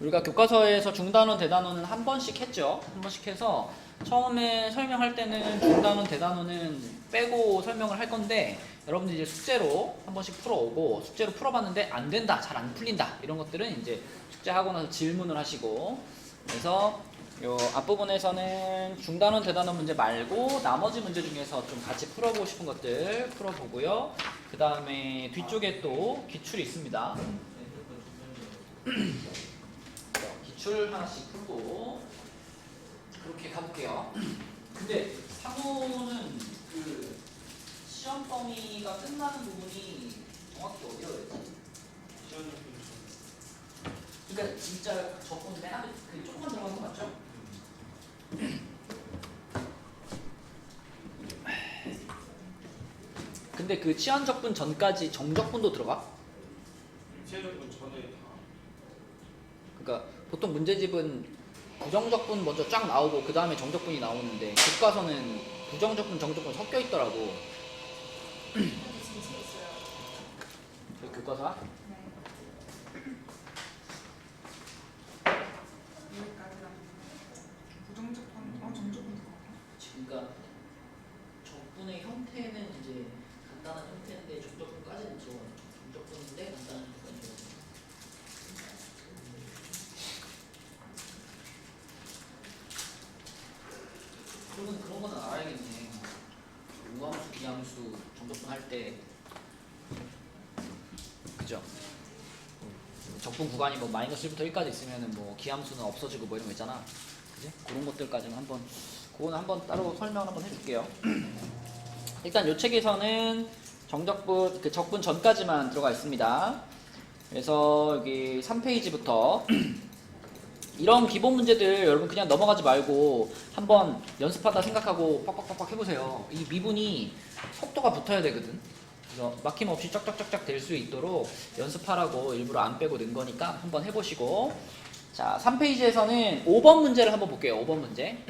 우리가 교과서에서 중단원, 대단원은 한 번씩 했죠. 한 번씩 해서 처음에 설명할 때는 중단원, 대단원은 빼고 설명을 할 건데 여러분들 이제 숙제로 한 번씩 풀어오고 숙제로 풀어봤는데 안 된다, 잘 안 풀린다 이런 것들은 이제 숙제하고 나서 질문을 하시고 그래서 요 앞부분에서는 중단원, 대단원 문제 말고 나머지 문제 중에서 좀 같이 풀어보고 싶은 것들 풀어보고요. 그 다음에 뒤쪽에 또 기출이 있습니다. 기출 하나씩 풀고 그렇게 가볼게요. 근데 상호는 그 시험 범위가 끝나는 부분이 정확히 어디로 했지? 그러니까 진짜 저번 맨 앞에 그 조금만 들어가는 거 맞죠? 근데 그 치안 적분 전까지 정적분도 들어가? 치안 적분 전에 다. 그러니까 보통 문제집은 부정적분 먼저 쫙 나오고 그 다음에 정적분이 나오는데 교과서는 부정적분, 정적분 섞여 있더라고. 저희 교과서야? 그러니까 적분의 형태는 이제 간단한 형태인데 정적분까지는 들어가요. 정적분인데 간단한 형태는 들어가요. 그러면 그런 거는 알아야겠네. 우함수, 기함수, 정적분 할 때 그죠? 적분 구간이 뭐 마이너스 1부터 1까지 있으면은 뭐 기함수는 없어지고 뭐 이런 거 있잖아. 그지? 그런 것들까지는 그거는 한번 따로 설명을 한번 해줄게요. 일단 요 책에서는 정적분, 그 적분 전까지만 들어가 있습니다. 그래서 여기 3페이지부터 이런 기본 문제들 여러분 그냥 넘어가지 말고 한번 연습하다 생각하고 빡빡빡빡 해보세요. 이 미분이 속도가 붙어야 되거든. 그래서 막힘없이 쫙쫙쫙쫙 될 수 있도록 연습하라고 일부러 안 빼고 넣은 거니까 한번 해보시고 자 3페이지에서는 5번 문제를 한번 볼게요. 5번 문제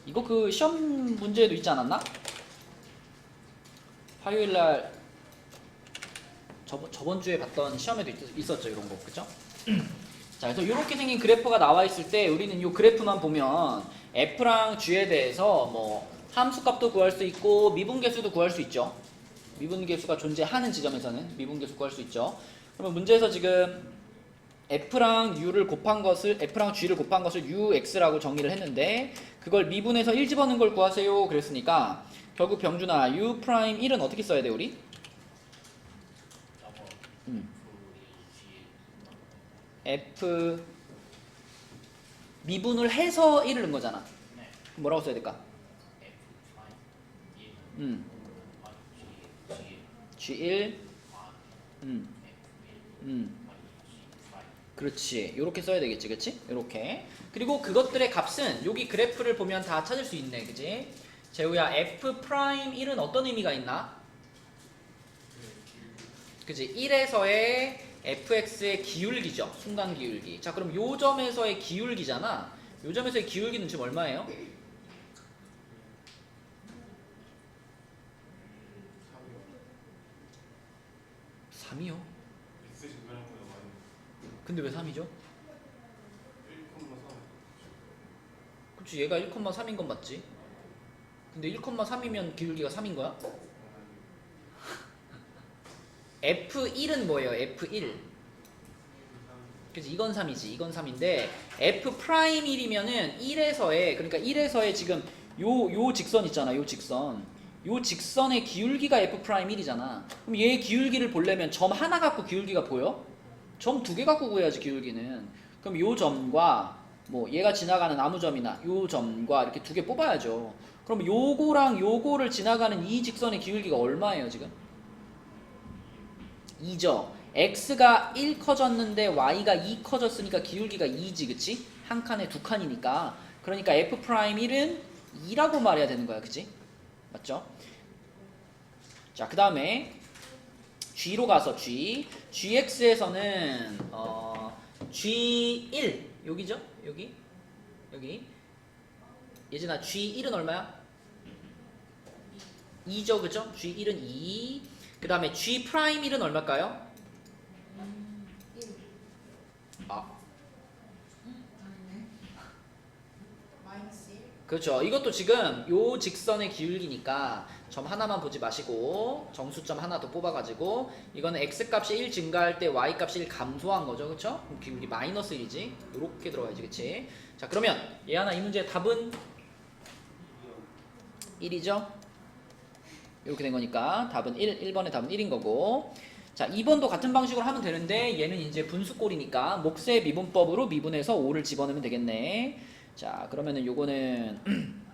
이거 그 시험 문제에도 있지 않았나? 화요일날 저번 주에 봤던 시험에도 있었죠. 이런 거 그죠? 자, 그래서 이렇게 생긴 그래프가 나와 있을 때 우리는 이 그래프만 보면 F랑 G에 대해서 뭐 함수값도 구할 수 있고 미분계수도 구할 수 있죠. 미분계수가 존재하는 지점에서는 미분계수 구할 수 있죠. 그러면 문제에서 지금 F랑 U를 곱한 것을 F랑 G를 곱한 것을 UX라고 정의를 했는데 그걸 미분해서 1 집어넣은 걸 구하세요. 그랬으니까 결국 병준아 U 프라임 1은 어떻게 써야 돼 우리? F 미분을 해서 1을 넣은 거잖아. 뭐라고 써야 될까? G1 그렇지. 요렇게 써야 되겠지. 그치? 요렇게. 그리고 그것들의 값은 여기 그래프를 보면 다 찾을 수 있네. 그치? 재우야 F 프라임 1은 어떤 의미가 있나? 그치? 1에서의 fx의 기울기죠. 순간 기울기. 자, 그럼 요 점에서의 기울기잖아. 요 점에서의 기울기는 지금 얼마예요? 3이요? 근데 왜 3이죠? 1,3. 그치, 얘가 1,3인 건 맞지? 근데 1,3이면 기울기가 3인 거야? F1은 뭐예요? F1. 그치, 이건 3이지. 이건 3인데 F 프라임 1이면은 1에서의 그러니까 1에서의 지금 요 직선 있잖아. 요 직선의 기울기가 F 프라임 1이잖아. 그럼 얘의 기울기를 보려면 점 하나 갖고 기울기가 보여? 점 두 개 갖고 구해야지 기울기는. 그럼 요 점과 뭐 얘가 지나가는 아무 점이나 요 점과 이렇게 두 개 뽑아야죠. 그럼 요거랑 요거를 지나가는 이 직선의 기울기가 얼마예요 지금? 2죠. x가 1 커졌는데 y가 2 커졌으니까 기울기가 2지 그치? 한 칸에 두 칸이니까. 그러니까 f 프라임 1은 2라고 말해야 되는 거야 그치? 맞죠? 자, 그 다음에 G로 가서 GX에서는 G1 여기죠? 여기 예진아 G1은 얼마야? 2죠 그죠? G1은 2. 그 다음에 G 프라임 1은 얼마일까요? 그렇죠. 이것도 지금 요 직선의 기울기니까 점 하나만 보지 마시고 정수점 하나 더 뽑아가지고 이거는 x값이 1 증가할 때 y값이 1 감소한 거죠. 그쵸? 그럼 기울기 마이너스 1이지. 요렇게 들어가야지. 그치? 자 그러면 얘 하나 이 문제의 답은 1이죠? 이렇게 된 거니까 답은 1번의 답은 1인 거고 자 2번도 같은 방식으로 하면 되는데 얘는 이제 분수꼴이니까 몫의 미분법으로 미분해서 5를 집어넣으면 되겠네. 자 그러면은 요거는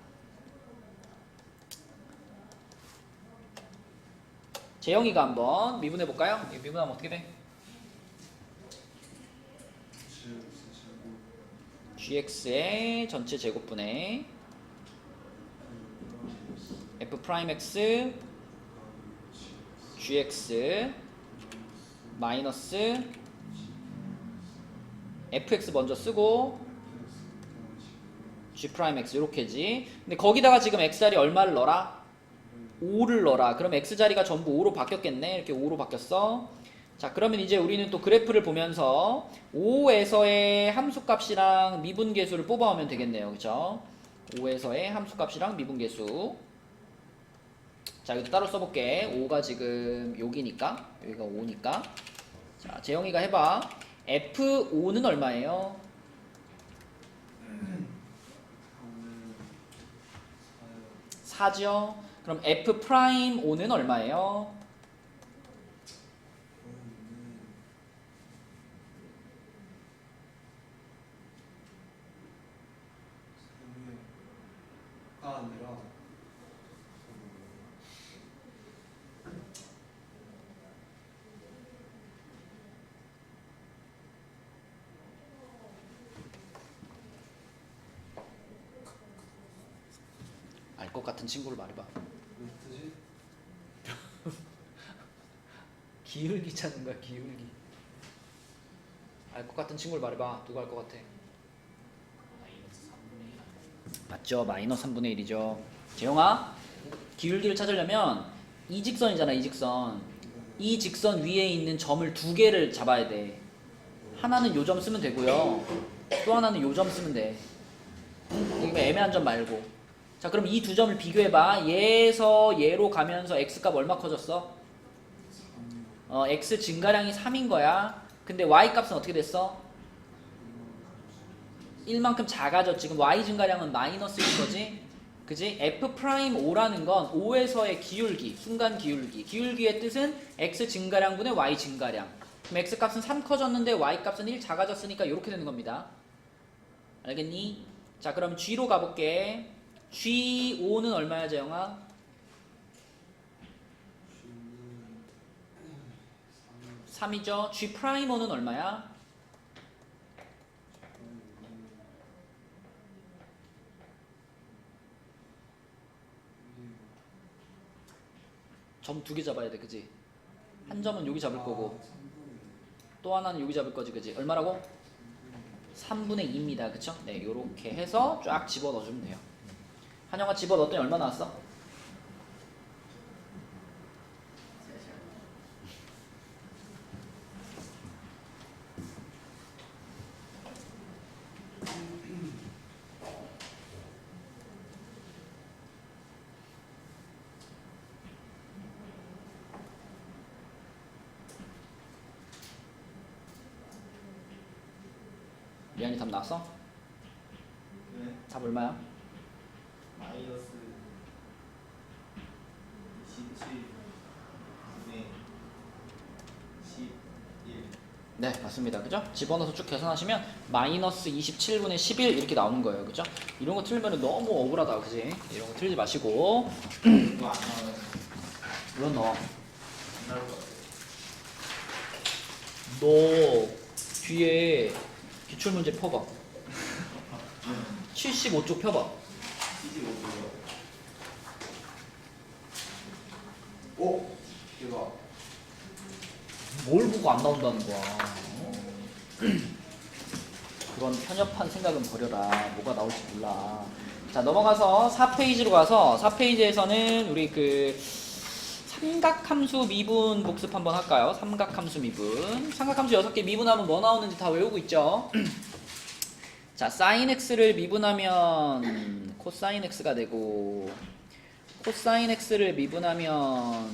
재영이가 한번 미분해 볼까요? 미분하면 어떻게 돼? gx의 전체 제곱분의 f'x gx 마이너스 fx 먼저 쓰고 g'x 이렇게지. 근데 거기다가 지금 x자리 얼마를 넣어라? 5를 넣어라. 그럼 x자리가 전부 5로 바뀌었겠네. 이렇게 5로 바뀌었어. 자 그러면 이제 우리는 또 그래프를 보면서 5에서의 함수값이랑 미분계수를 뽑아오면 되겠네요. 그쵸? 5에서의 함수값이랑 미분계수. 자 이것도 따로 써볼게. 5가 지금 여기니까 여기가 5니까 자 재영이가 해봐. F5는 얼마예요? 4죠. 그럼 F'O는 얼마예요? 알 것 같은 친구를 말해봐. 기울기 찾는 거야. 기울기. 알 것 같은 친구를 말해봐. 누가 알 것 같아? 맞죠? 마이너스 3분의 1이죠. 재영아, 기울기를 찾으려면 이 직선이잖아. 이 직선. 이 직선 위에 있는 점을 두 개를 잡아야 돼. 하나는 요 점 쓰면 되고요. 또 하나는 요 점 쓰면 돼. 이거 애매한 점 말고. 자 그럼 이 두 점을 비교해봐. 얘에서 얘로 가면서 x값 얼마 커졌어? x 증가량이 3인 거야. 근데 y값은 어떻게 됐어? 1만큼 작아졌지. 지금 y 증가량은 마이너스인 거지. 그지? F'O라는 건 5에서의 기울기, 순간 기울기. 기울기의 뜻은 x 증가량분의 y 증가량. 그럼 x값은 3 커졌는데 y값은 1 작아졌으니까 이렇게 되는 겁니다. 알겠니? 자 그럼 g로 가볼게. G5는 얼마야 재영아? 3이죠. G'O는 얼마야? 점 두 개 잡아야 돼. 그지? 한 점은 여기 잡을 거고 또 하나는 여기 잡을 거지. 그지? 얼마라고? 3분의 2입니다. 그쵸? 네, 요렇게 해서 쫙 집어 넣어주면 돼요. 한영아 집어 넣었더니 얼마 나왔어? 미안이 답 나왔어? 네. 답 얼마야? 마이너스 27분의 11. 네 맞습니다. 그죠? 집어넣어서 쭉 계산하시면 마이너스 27분의 11 이렇게 나오는 거예요. 그죠? 이런 거 틀면 너무 억울하다. 그지? 이런 거 틀지 마시고 이거 안 나와요. 물론 넣어. 안 나올 것 같아요. 너 뒤에 기출문제 펴봐. 75쪽 펴봐. 25분이요. 오! 대박. 뭘 보고 안 나온다는 거야. 그런 편협한 생각은 버려라. 뭐가 나올지 몰라. 자 넘어가서 4페이지로 가서 4페이지에서는 우리 그 삼각함수 미분 복습 한번 할까요? 삼각함수 미분. 삼각함수 6개 미분하면 뭐 나오는지 다 외우고 있죠? 자, sin x를 미분하면 코사인 x가 되고, 코사인 x를 미분하면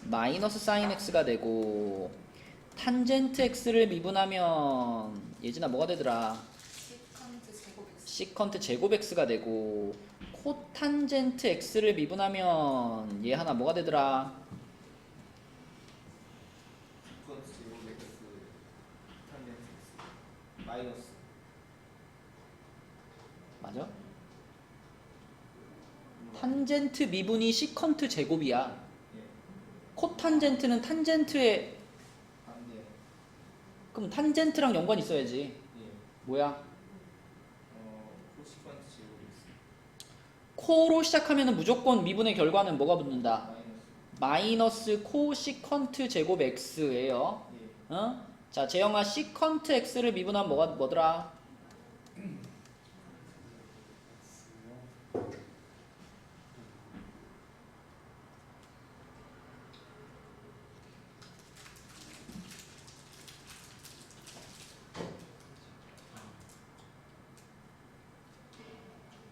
마이너스 사인 x가 되고, 탄젠트 x를 미분하면 예진아 뭐가 되더라? 시컨트 제곱 x가 되고, 코탄젠트 x를 미분하면 얘 하나 뭐가 되더라? 시퀀스 제곱 x 탄젠트 x 마이너스 맞아? 탄젠트 미분이 시컨트 제곱이야. 예. 코탄젠트는 탄젠트에 반대 그럼 탄젠트랑 연관이 있어야지. 예. 뭐야? 코시퀀스 제곱 x 코로 시작하면 무조건 미분의 결과는 뭐가 붙는다? 마이너스 마이너스 코시컨트 제곱 x예요. 예. 어? 자, 재영아 시컨트 x를 미분하면 뭐더라?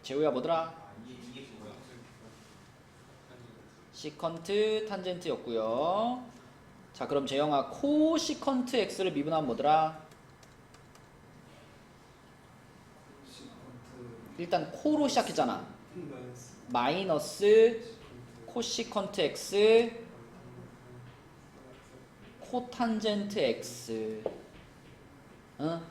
재우야 뭐더라? 이게 뭐야? 시컨트 탄젠트였고요. 자, 그럼 재영아 코시컨트 x를 미분하면 뭐더라? 일단 코로 시작했잖아. 마이너스 코시컨트 x 코탄젠트 x. 어?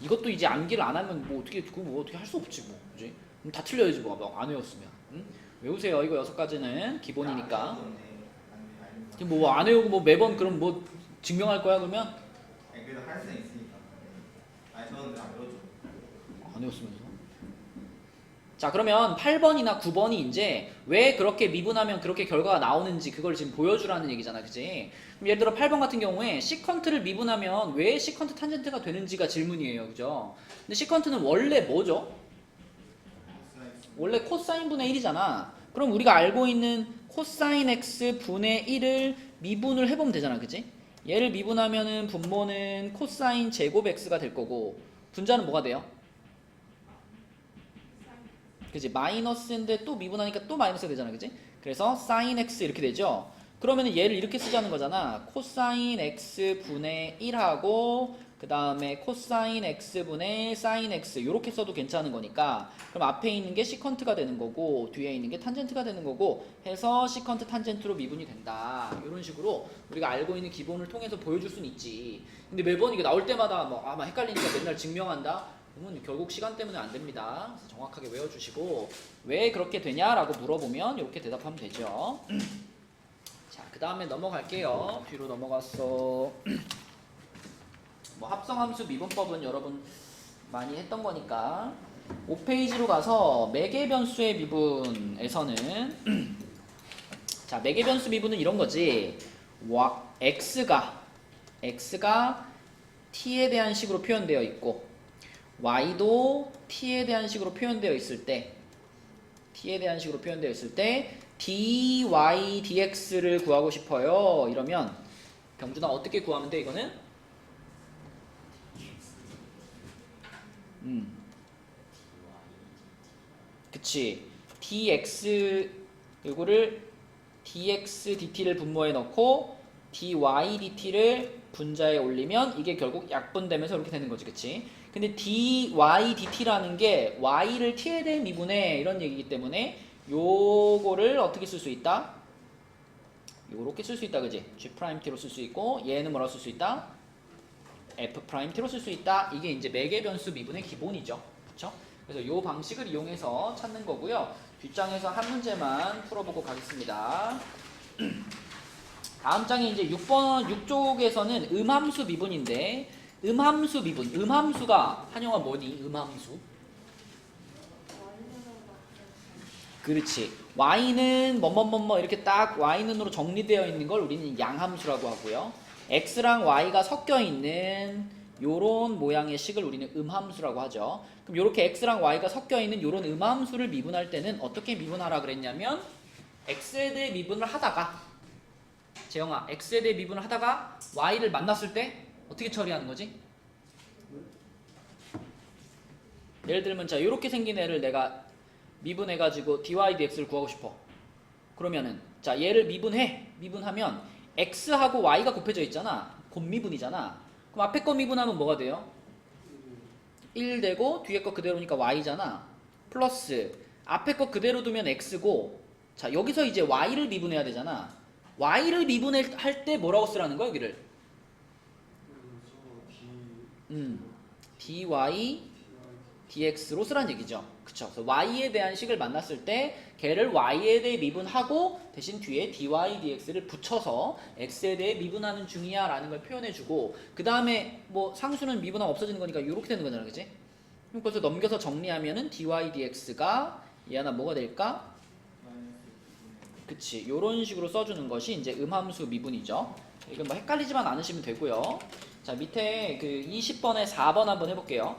이것도 이제 암기를 안 하면 뭐 어떻게 그거 뭐 어떻게 할 수 없지 뭐, 그지? 그럼 다 틀려야지 뭐 안 외웠으면. 응? 외우세요. 이거 6가지는 기본이니까. 뭐 안 외우고 뭐 매번 그럼 뭐 증명할 거야 그러면? 아니 그래도 할 수는 있으니까. 아니 저는 안 외워줘. 안 외웠으면서. 자, 그러면 8번이나 9번이 이제 왜 그렇게 미분하면 그렇게 결과가 나오는지 그걸 지금 보여주라는 얘기잖아, 그지? 그럼 예를 들어 8번 같은 경우에 시컨트를 미분하면 왜 시컨트 탄젠트가 되는지가 질문이에요, 그죠? 근데 시컨트는 원래 뭐죠? 원래 코사인 분의 1이잖아. 그럼 우리가 알고 있는 코사인 x 분의 1을 미분을 해보면 되잖아, 그지? 얘를 미분하면은 분모는 코사인 제곱 x가 될 거고, 분자는 뭐가 돼요? 그지? 마이너스인데 또 미분하니까 또 마이너스가 되잖아, 그지? 그래서 sin x 이렇게 되죠. 그러면은 얘를 이렇게 쓰자는 거잖아. 코사인 x 분의 1하고 그 다음에 코사인 x 분의 sin x 이렇게 써도 괜찮은 거니까, 그럼 앞에 있는 게 시컨트가 되는 거고 뒤에 있는 게 탄젠트가 되는 거고 해서 시컨트 탄젠트로 미분이 된다. 이런 식으로 우리가 알고 있는 기본을 통해서 보여줄 수는 있지. 근데 매번 이게 나올 때마다 뭐 아마 헷갈리니까 맨날 증명한다. 그러면 결국 시간 때문에 안 됩니다. 그래서 정확하게 외워주시고 왜 그렇게 되냐라고 물어보면 이렇게 대답하면 되죠. 자, 그 다음에 넘어갈게요. 뒤로 넘어갔어. 뭐 합성함수 미분법은 여러분 많이 했던 거니까 5페이지로 가서 매개변수의 미분에서는 자, 매개변수 미분은 이런 거지. x가 t에 대한 식으로 표현되어 있고 y도 t에 대한 식으로 표현되어 있을 때 dy dx를 구하고 싶어요. 이러면 병준아 어떻게 구하면 돼 이거는? 그치. dx 이거를 dx dt를 분모에 넣고 dy dt를 분자에 올리면 이게 결국 약분되면서 이렇게 되는 거지, 그치? 근데 dy dt라는 게 y를 t에 대해 미분해 이런 얘기이기 때문에 요거를 어떻게 쓸 수 있다? 요렇게 쓸 수 있다, 그지? g't로 쓸 수 있고 얘는 뭐라고 쓸 수 있다? f't로 쓸 수 있다. 이게 이제 매개변수 미분의 기본이죠, 그렇죠? 그래서 요 방식을 이용해서 찾는 거고요. 뒷장에서 한 문제만 풀어보고 가겠습니다. 다음 장에 이제 6쪽에서는 음함수 미분인데, 음함수 미분, 음함수가 한영아 뭐니? 음함수? 그렇지. y는 뭐뭐뭐뭐 이렇게 딱 y는으로 정리되어 있는 걸 우리는 양함수라고 하고요. x랑 y가 섞여 있는 요런 모양의 식을 우리는 음함수라고 하죠. 그럼 요렇게 x랑 y가 섞여 있는 요런 음함수를 미분할 때는 어떻게 미분하라 그랬냐면 x에 대해 미분을 하다가, 재영아, x에 대해 미분을 하다가 y를 만났을 때 어떻게 처리하는 거지? 예를 들면 자 이렇게 생긴 애를 내가 미분해가지고 dy dx를 구하고 싶어. 그러면은 자 얘를 미분하면 x하고 y가 곱해져 있잖아. 곱미분이잖아. 그럼 앞에 거 미분하면 뭐가 돼요? 1 되고 뒤에 거 그대로니까 y잖아. 플러스 앞에 거 그대로 두면 x고 자 여기서 이제 y를 미분해야 되잖아. y를 미분할 때 뭐라고 쓰라는 거야 여기를? dy dx로 쓰라는 얘기죠. 그쵸? 그래서 y에 대한 식을 만났을 때 걔를 y에 대해 미분하고 대신 뒤에 dy dx를 붙여서 x에 대해 미분하는 중이야 라는 걸 표현해주고 그 다음에 뭐 상수는 미분하면 없어지는 거니까 이렇게 되는 거잖아. 그치? 그럼 그래서 넘겨서 정리하면은 dy dx가 얘 하나 뭐가 될까? 그치? 요런 식으로 써주는 것이 이제 음함수 미분이죠. 이건 뭐 헷갈리지만 않으시면 되고요. 자 밑에 그 20번에 4번 한번 해볼게요.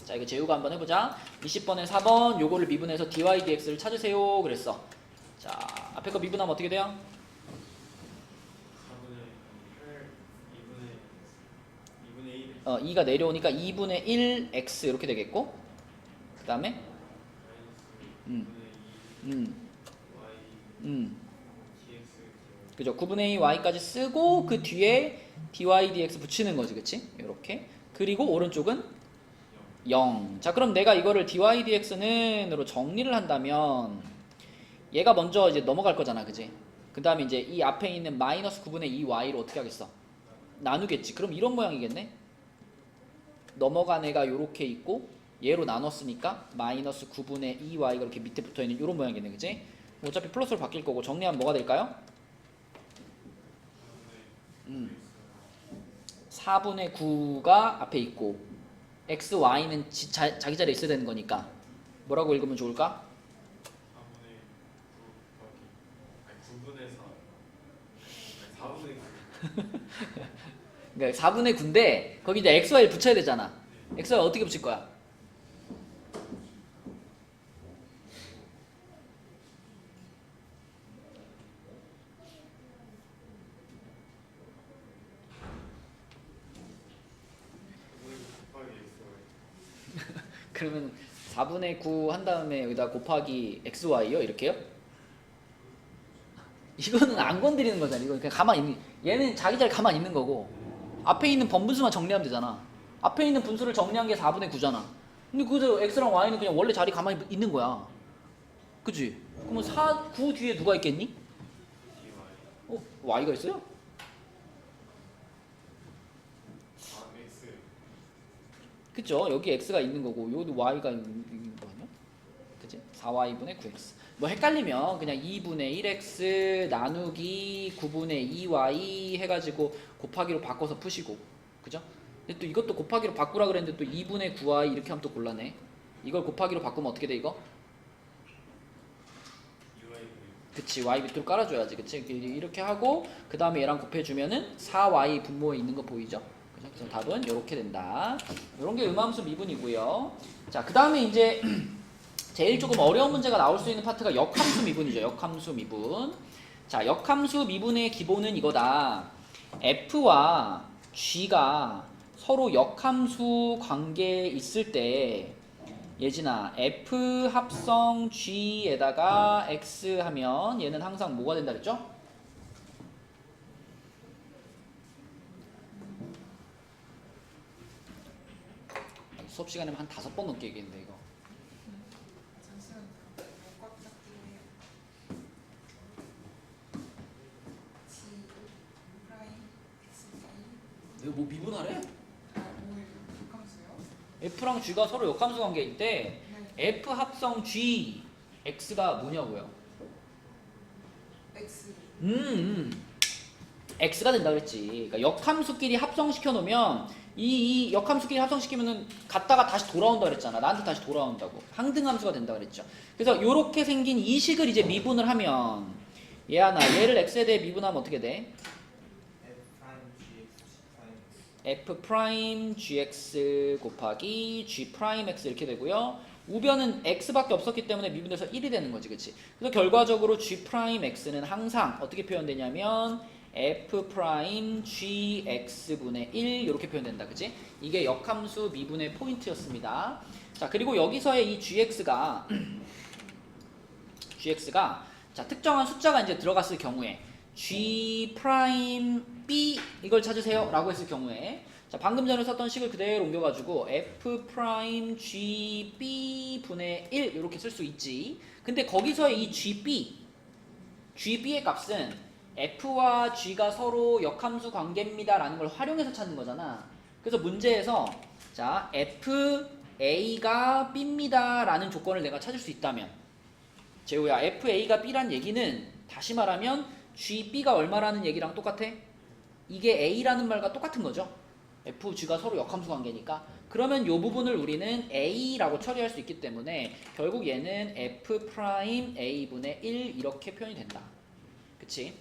자 이거 재우가 한번 해보자. 20번에 4번 요거를 미분해서 dy dx를 찾으세요 그랬어. 자 앞에 거 미분하면 어떻게 돼요? 2가 내려오니까 2분의 1 x 이렇게 되겠고 그 다음에 그죠? 9분의 2 y까지 쓰고 그 뒤에 dy dx 붙이는 거지. 그치? 요렇게. 그리고 오른쪽은 0. 자 그럼 내가 이거를 dy dx는으로 정리를 한다면 얘가 먼저 이제 넘어갈 거잖아. 그지? 그 다음에 이제 이 앞에 있는 마이너스 9분의 2 y로 어떻게 하겠어? 나누겠지. 그럼 이런 모양이겠네? 넘어간 애가 요렇게 있고 얘로 나눴으니까 마이너스 9분의 2 y가 이렇게 밑에 붙어있는 이런 모양이겠네. 그지? 어차피 플러스로 바뀔 거고 정리하면 뭐가 될까요? 4분의 9가 앞에 있고 x, y는 자기 자리에 있어야 되는 거니까 뭐라고 읽으면 좋을까? 4분의 그러니까 4분의 9인데 거기 이제 x, y를 붙여야 되잖아. x, y 어떻게 붙일 거야? 그러면 4분의 9 한 다음에 여기다 곱하기 x, y요? 이렇게요? 이거는 안 건드리는 거잖아. 이거 그냥 가만히 있는, 얘는 자기 자리 가만히 있는 거고 앞에 있는 번분수만 정리하면 되잖아. 앞에 있는 분수를 정리한 게 4분의 9잖아. 근데 그래서 x랑 y는 그냥 원래 자리 가만히 있는 거야. 그치? 그러면 9 뒤에 누가 있겠니? y가 있어요? 그쵸? 여기 x가 있는 거고 여기도 y가 있는 거 아니야? 그치? 4y분의 9x. 뭐 헷갈리면 그냥 2분의 1x 나누기 9분의 2y 해가지고 곱하기로 바꿔서 푸시고. 그죠? 근데 또 이것도 곱하기로 바꾸라 그랬는데 또 2분의 9y 이렇게 하면 또 곤란해. 이걸 곱하기로 바꾸면 어떻게 돼 이거? 그치, y 밑으로 깔아줘야지. 그치? 이렇게 하고 그 다음에 얘랑 곱해주면은 4y 분모에 있는 거 보이죠? 그래서 답은 이렇게 된다. 이런 게 음함수 미분이고요. 자, 그 다음에 이제 제일 조금 어려운 문제가 나올 수 있는 파트가 역함수 미분이죠. 역함수 미분. 자, 역함수 미분의 기본은 이거다. f와 g가 서로 역함수 관계에 있을 때 예진아 f 합성 g에다가 x 하면 얘는 항상 뭐가 된다 그랬죠? 수업 시간에 한 5번 넘게 얘기했는데 이거. 잠시만요. 꽉 잡기예요. G 프라임 X 프라임. 내가 뭐 미분하래? 뭐예요? 역함수요? f랑 g가 서로 역함수 관계에 있대. 네. f 합성 g x가 뭐냐고요? X. x가 된다 그랬지. 그러니까 역함수끼리 합성시켜 놓으면 이 역함수끼리 합성시키면은 갔다가 다시 돌아온다 그랬잖아. 나한테 다시 돌아온다고. 항등함수가 된다 그랬죠. 그래서 요렇게 생긴 이 식을 이제 미분을 하면 얘 하나 얘를 x에 대해 미분하면 어떻게 돼? f 프라임 gx 곱하기 g 프라임 x 이렇게 되고요. 우변은 x밖에 없었기 때문에 미분돼서 1이 되는 거지. 그치? 그래서 결과적으로 g 프라임 x는 항상 어떻게 표현되냐면 f 프라임 gx분의 1 이렇게 표현된다. 그치? 이게 역함수 미분의 포인트였습니다. 자, 그리고 여기서의 이 gx가 자, 특정한 숫자가 이제 들어갔을 경우에 g 프라임 b 이걸 찾으세요 라고 했을 경우에 자, 방금 전에 썼던 식을 그대로 옮겨가지고 f 프라임 g b 분의 1 이렇게 쓸 수 있지. 근데 거기서의 이 gb의 값은 f와 g가 서로 역함수 관계입니다 라는 걸 활용해서 찾는 거잖아. 그래서 문제에서 자, f a가 b입니다 라는 조건을 내가 찾을 수 있다면 재호야, f a가 b란 얘기는 다시 말하면 g b가 얼마라는 얘기랑 똑같아? 이게 a라는 말과 똑같은 거죠. f, g가 서로 역함수 관계니까. 그러면 이 부분을 우리는 a라고 처리할 수 있기 때문에 결국 얘는 f 프라임 a분의 1 이렇게 표현이 된다. 그치?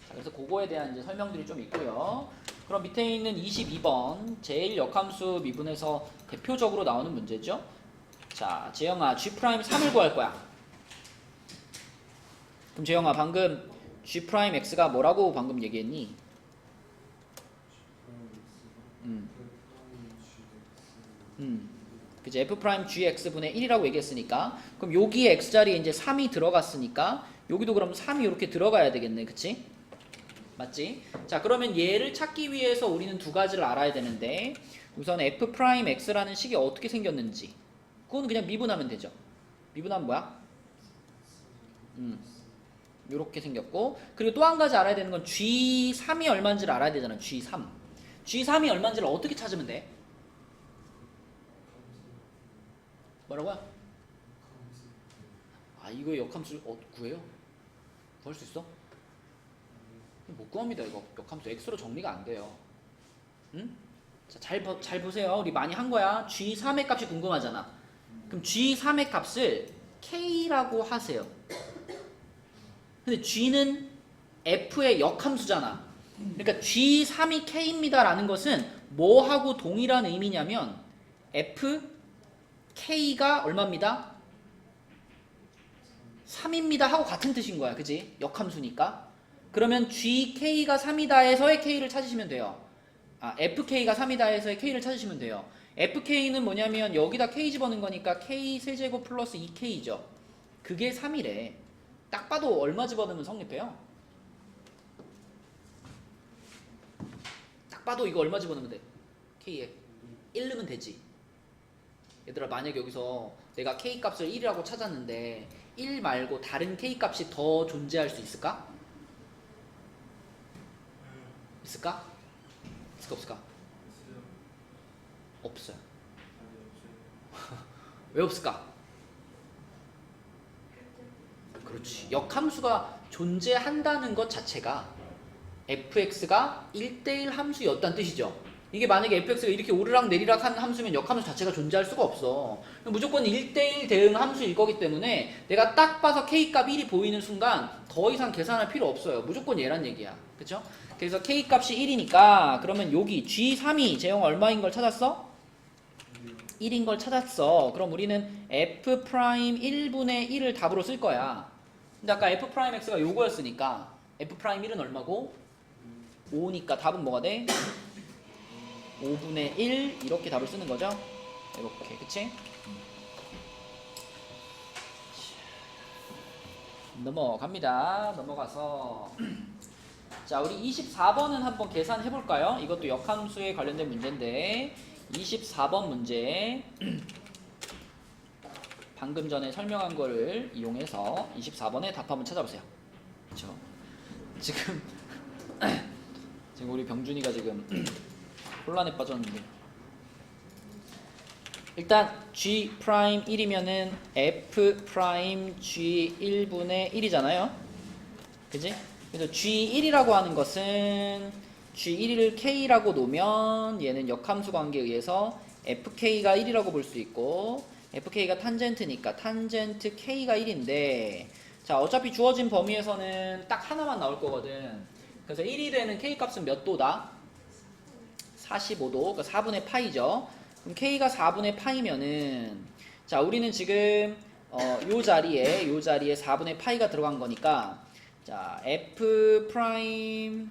자, 그래서 그거에 대한 이제 설명들이 좀 있고요. 그럼 밑에 있는 22번 제일 역함수 미분에서 대표적으로 나오는 문제죠. 자, 재영아, g 프라임 3을 구할 거야. 그럼 재영아, 방금 g 프라임 x가 뭐라고 방금 얘기했니? 그치? f 프라임 gx 분의 1이라고 얘기했으니까 그럼 여기에 x 자리에 이제 3이 들어갔으니까 여기도 그럼 3이 이렇게 들어가야 되겠네. 그치? 맞지? 자, 그러면 얘를 찾기 위해서 우리는 두 가지를 알아야 되는데 우선 f 프라임 x라는 식이 어떻게 생겼는지 그건 그냥 미분하면 되죠. 미분하면 뭐야? 요렇게 생겼고 그리고 또 한 가지 알아야 되는 건 G3이 얼마인지를 알아야 되잖아. G3이 얼마인지를 어떻게 찾으면 돼? 뭐라고요? 아, 이거 역함수를 구해요? 구할 수 있어? 못 구합니다. 이거 역함수 x로 정리가 안 돼요. 응? 자, 잘 보세요. 우리 많이 한 거야. G3의 값이 궁금하잖아. 그럼 G3의 값을 K라고 하세요. 근데 G는 F의 역함수잖아. 그러니까 G3이 K입니다 라는 것은 뭐하고 동일한 의미냐면 F, K가 얼마입니다? 3입니다 하고 같은 뜻인 거야. 그지? 역함수니까. 그러면 GK가 3이다 해서의 K를 찾으시면 돼요. 아, FK가 3이다 해서의 K를 찾으시면 돼요. FK는 뭐냐면 여기다 K 집어넣은 거니까 K 세제곱 플러스 2K죠. 그게 3이래. 딱 봐도 얼마 집어넣으면 성립해요? 딱 봐도 이거 얼마 집어넣으면 돼? K에 1 넣으면 되지. 얘들아, 만약에 여기서 내가 K 값을 1이라고 찾았는데 1 말고 다른 K 값이 더 존재할 수 있을까? 있을까? 있을까 없을까? 없어요. 왜 없을까? 그렇지. 역함수가 존재한다는 것 자체가 fx가 1대1 함수였다는 뜻이죠. 이게 만약에 fx가 이렇게 오르락 내리락 하는 함수면 역함수 자체가 존재할 수가 없어. 무조건 1대1 대응 함수일 거기 때문에 내가 딱 봐서 k값 1이 보이는 순간 더 이상 계산할 필요 없어요. 무조건 얘란 얘기야. 그쵸? 그래서 k값이 1이니까 그러면 여기 g3이 재영 얼마인 걸 찾았어? 1인 걸 찾았어. 그럼 우리는 f 프라임 1분의 1을 답으로 쓸 거야. 근데 아까 f 프라임 x가 요거였으니까 f 프라임 1은 얼마고? 5니까 답은 뭐가 돼? 5분의 1 이렇게 답을 쓰는 거죠. 이렇게. 그치? 넘어갑니다. 넘어가서 자, 우리 24번은 한번 계산해 볼까요? 이것도 역함수에 관련된 문제인데 24번 문제 방금 전에 설명한 거를 이용해서 24번에 답 한번 찾아보세요. 그렇죠? 지금 우리 병준이가 지금 혼란에 빠졌는데 일단 g 프라임 1이면은 f 프라임 g 1분의 1이잖아요. 그지? 그래서 g1이라고 하는 것은 g1을 k라고 놓으면 얘는 역함수 관계에 의해서 fk가 1이라고 볼 수 있고 fk가 탄젠트니까 탄젠트 k가 1인데 자, 어차피 주어진 범위에서는 딱 하나만 나올 거거든. 그래서 1이 되는 k 값은 몇 도다? 45도. 그러니까 4분의 파이죠. 그럼 k가 4분의 파이면은 자, 우리는 지금 요 자리에 4분의 파이가 들어간 거니까 자, f 프라임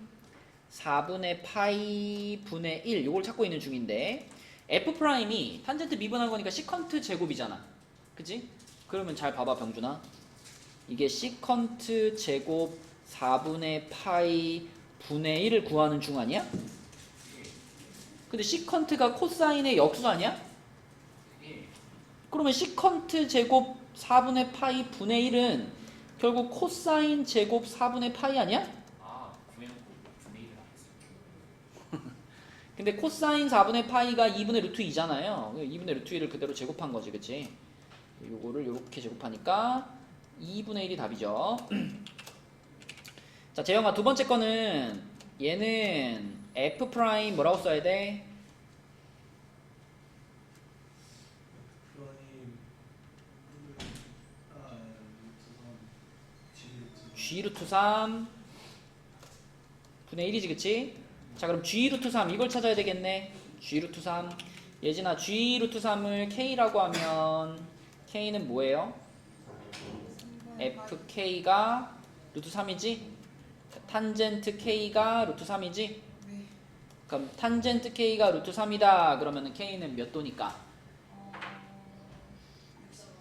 4분의 파이 분의 1 요걸 찾고 있는 중인데 f 프라임이 탄젠트 미분한 거니까 시컨트 제곱이잖아. 그치? 그러면 잘 봐봐 병준아. 이게 시컨트 제곱 4분의 파이 분의 1을 구하는 중 아니야? 근데 시컨트가 코사인의 역수 아니야? 그러면 시컨트 제곱 4분의 파이 분의 1은 결국 코사인 제곱 4분의 파이 아니야? 아, 구해놓고 분의 1을 안 했어요. 근데 코사인 4분의 파이가 2분의 루트 2잖아요. 2분의 루트 2를 그대로 제곱한 거지, 그치? 요거를 요렇게 제곱하니까 2분의 1이 답이죠. 자, 재영아, 두 번째 거는 얘는 f 프라임 뭐라고 써야 돼? g 루트 3 분의 1이지, 그치? 자, 그럼 g 루트 3 이걸 찾아야 되겠네. g 루트 3. 예진아, g 루트 3을 k라고 하면 k는 뭐예요? fk가 루트 3이지? 탄젠트 k가 루트 3이지? 네. 그럼 탄젠트 k가 루트 3이다 그러면은 k는 몇 도니까?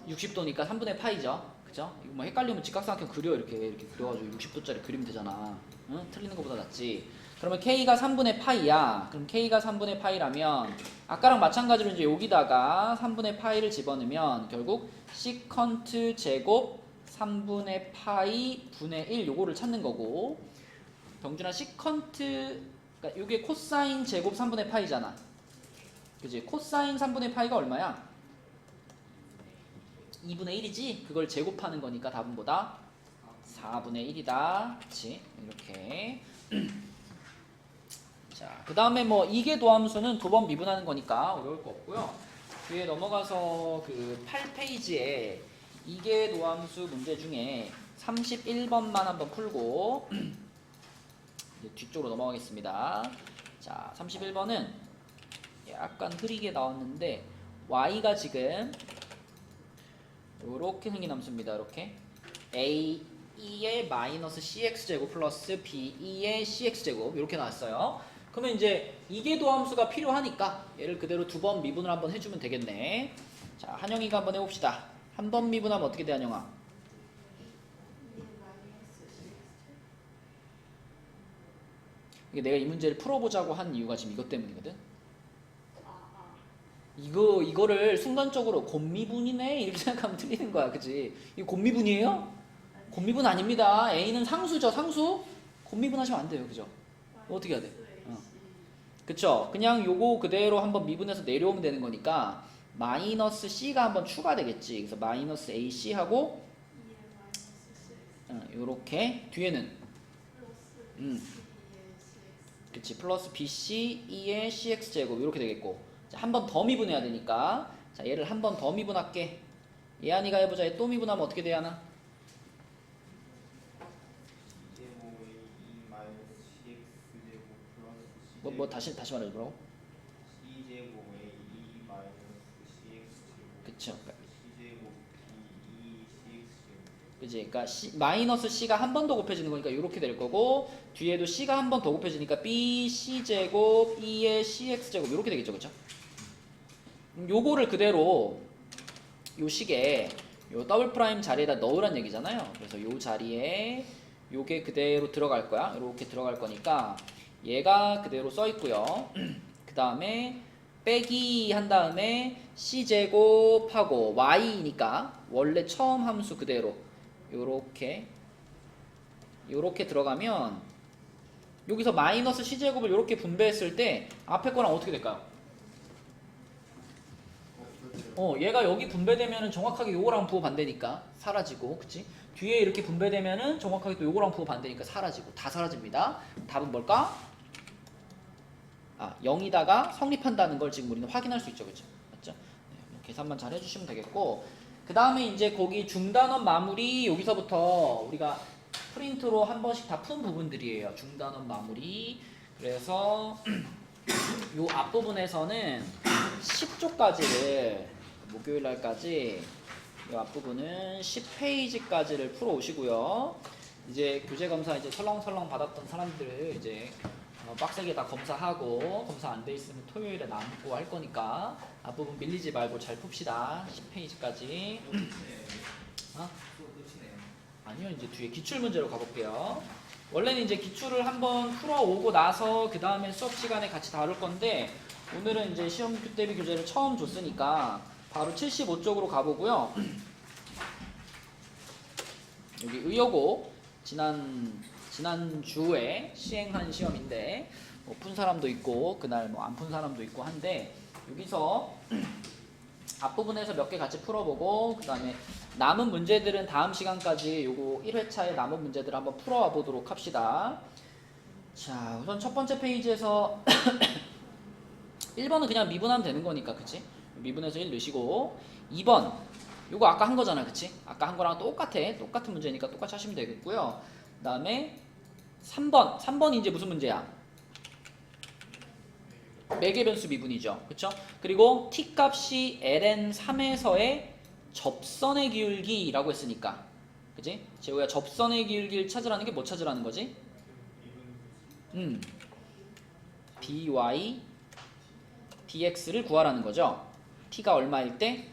60도니까 3분의 파이죠. 그죠? 이거 뭐 헷갈리면 직각삼각형 그려 이렇게 그려가지고 60도짜리 그리면 되잖아. 응? 틀리는 것보다 낫지. 그러면 k가 3분의 파이야. 그럼 k가 3분의 파이라면 아까랑 마찬가지로 이제 여기다가 3분의 파이를 집어넣으면 결국 시컨트 제곱 3분의 파이 분의 1 요거를 찾는 거고, 병준아 시컨트 그러니까 요게 코사인 제곱 3분의 파이잖아. 그지? 코사인 3분의 파이가 얼마야? 2분의 1이지? 그걸 제곱하는 거니까 답은 뭐다? 4분의 1이다. 그치? 이렇게. 자, 그 다음에 뭐 이계 도함수는 두 번 미분하는 거니까 어려울 거 없고요. 뒤에 넘어가서 그 8페이지에 이계 도함수 문제 중에 31번만 한번 풀고 이제 뒤쪽으로 넘어가겠습니다. 자, 31번은 약간 흐리게 나왔는데 y가 지금 요렇게 생긴 함수입니다. 이렇게 a2의 마이너스 cx제곱 플러스 b2의 cx제곱 이렇게 나왔어요. 그러면 이제 이계도 함수가 필요하니까 얘를 그대로 두 번 미분을 한번 해주면 되겠네. 자, 한영이가 한번 해봅시다. 한 번 미분하면 어떻게 돼, 한영아? 이게 내가 이 문제를 풀어보자고 한 이유가 지금 이것 때문이거든. 이거를 순간적으로 곰미분이네 이렇게 생각하면 틀리는 거야, 그치? 이거 곰미분이에요? 곰미분 아닙니다. A는 상수죠, 상수? 곰미분 하시면 안 돼요, 그죠? 어떻게 해야 돼? 그쵸? 그냥 요거 그대로 한번 미분해서 내려오면 되는 거니까 마이너스 C가 한번 추가되겠지. 그래서 마이너스 AC 하고 요렇게 뒤에는 그치, 플러스 BC 2의 CX제곱 이렇게 되겠고, 한 번 더 미분해야 되니까 자, 얘를 한 번 더 미분할게. 예한이가 해보자. 얘 또 미분하면 어떻게 돼야 하나? 뭐 다시 말해줘. 뭐라고? C제곱 A 마이너스 CX제곱 그쵸. C제곱 B2 CX제곱. 그치? 그러니까 마이너스 C가 한 번 더 곱해지는 거니까 이렇게 될 거고, 뒤에도 C가 한 번 더 곱해지니까 BC제곱 2의 CX제곱 이렇게 되겠죠, 그쵸? 요거를 그대로 요 식에 요 더블 프라임 자리에다 넣으란 얘기잖아요. 그래서 요 자리에 요게 그대로 들어갈 거야. 이렇게 들어갈 거니까 얘가 그대로 써 있고요. 그 다음에 빼기 한 다음에 c제곱하고 y니까 원래 처음 함수 그대로 요렇게 들어가면 여기서 마이너스 c제곱을 요렇게 분배했을 때 앞에 거랑 어떻게 될까요? 얘가 여기 분배되면은 정확하게 요거랑 부호 반대니까 사라지고, 그치? 뒤에 이렇게 분배되면은 정확하게 또 요거랑 부호 반대니까 사라지고, 다 사라집니다. 답은 뭘까? 0이다가 성립한다는 걸 지금 우리는 확인할 수 있죠, 그쵸? 맞죠? 네, 뭐 계산만 잘 해주시면 되겠고, 그 다음에 이제 거기 중단원 마무리 여기서부터 우리가 프린트로 한 번씩 다 푼 부분들이에요. 중단원 마무리. 그래서 요 앞부분에서는 10조까지를 목요일 날까지 이 앞부분은 10페이지까지를 풀어 오시고요. 이제 교재 검사 이제 설렁설렁 받았던 사람들을 이제 빡세게 다 검사하고 검사 안 돼 있으면 토요일에 남고 할 거니까 앞부분 밀리지 말고 잘 풉시다. 10페이지까지. 어? 아니요, 이제 뒤에 기출 문제로 가볼게요. 원래는 이제 기출을 한번 풀어오고 나서 그 다음에 수업 시간에 같이 다룰 건데 오늘은 이제 시험 대비 교재를 처음 줬으니까 바로 75쪽으로 가보고요. 여기 의여고 지난주에 시행한 시험인데 뭐 푼 사람도 있고 그날 뭐 안 푼 사람도 있고 한데 여기서 앞부분에서 몇 개 같이 풀어보고 그 다음에 남은 문제들은 다음 시간까지 요거 1회차에 남은 문제들 한번 풀어와 보도록 합시다. 자, 우선 첫 번째 페이지에서 1번은 그냥 미분하면 되는 거니까, 그치? 미분해서 1 넣으시고 2번 요거 아까 한 거잖아, 그치? 아까 한 거랑 똑같은 문제니까 똑같이 하시면 되겠고요. 그 다음에 3번이 이제 무슨 문제야? 매개변수 미분이죠, 그쵸? 그리고 t값이 ln3에서의 접선의 기울기라고 했으니까, 그치? 재호야, 접선의 기울기를 찾으라는 게 뭐 찾으라는 거지? dy dx를 구하라는 거죠. t가 얼마일 때?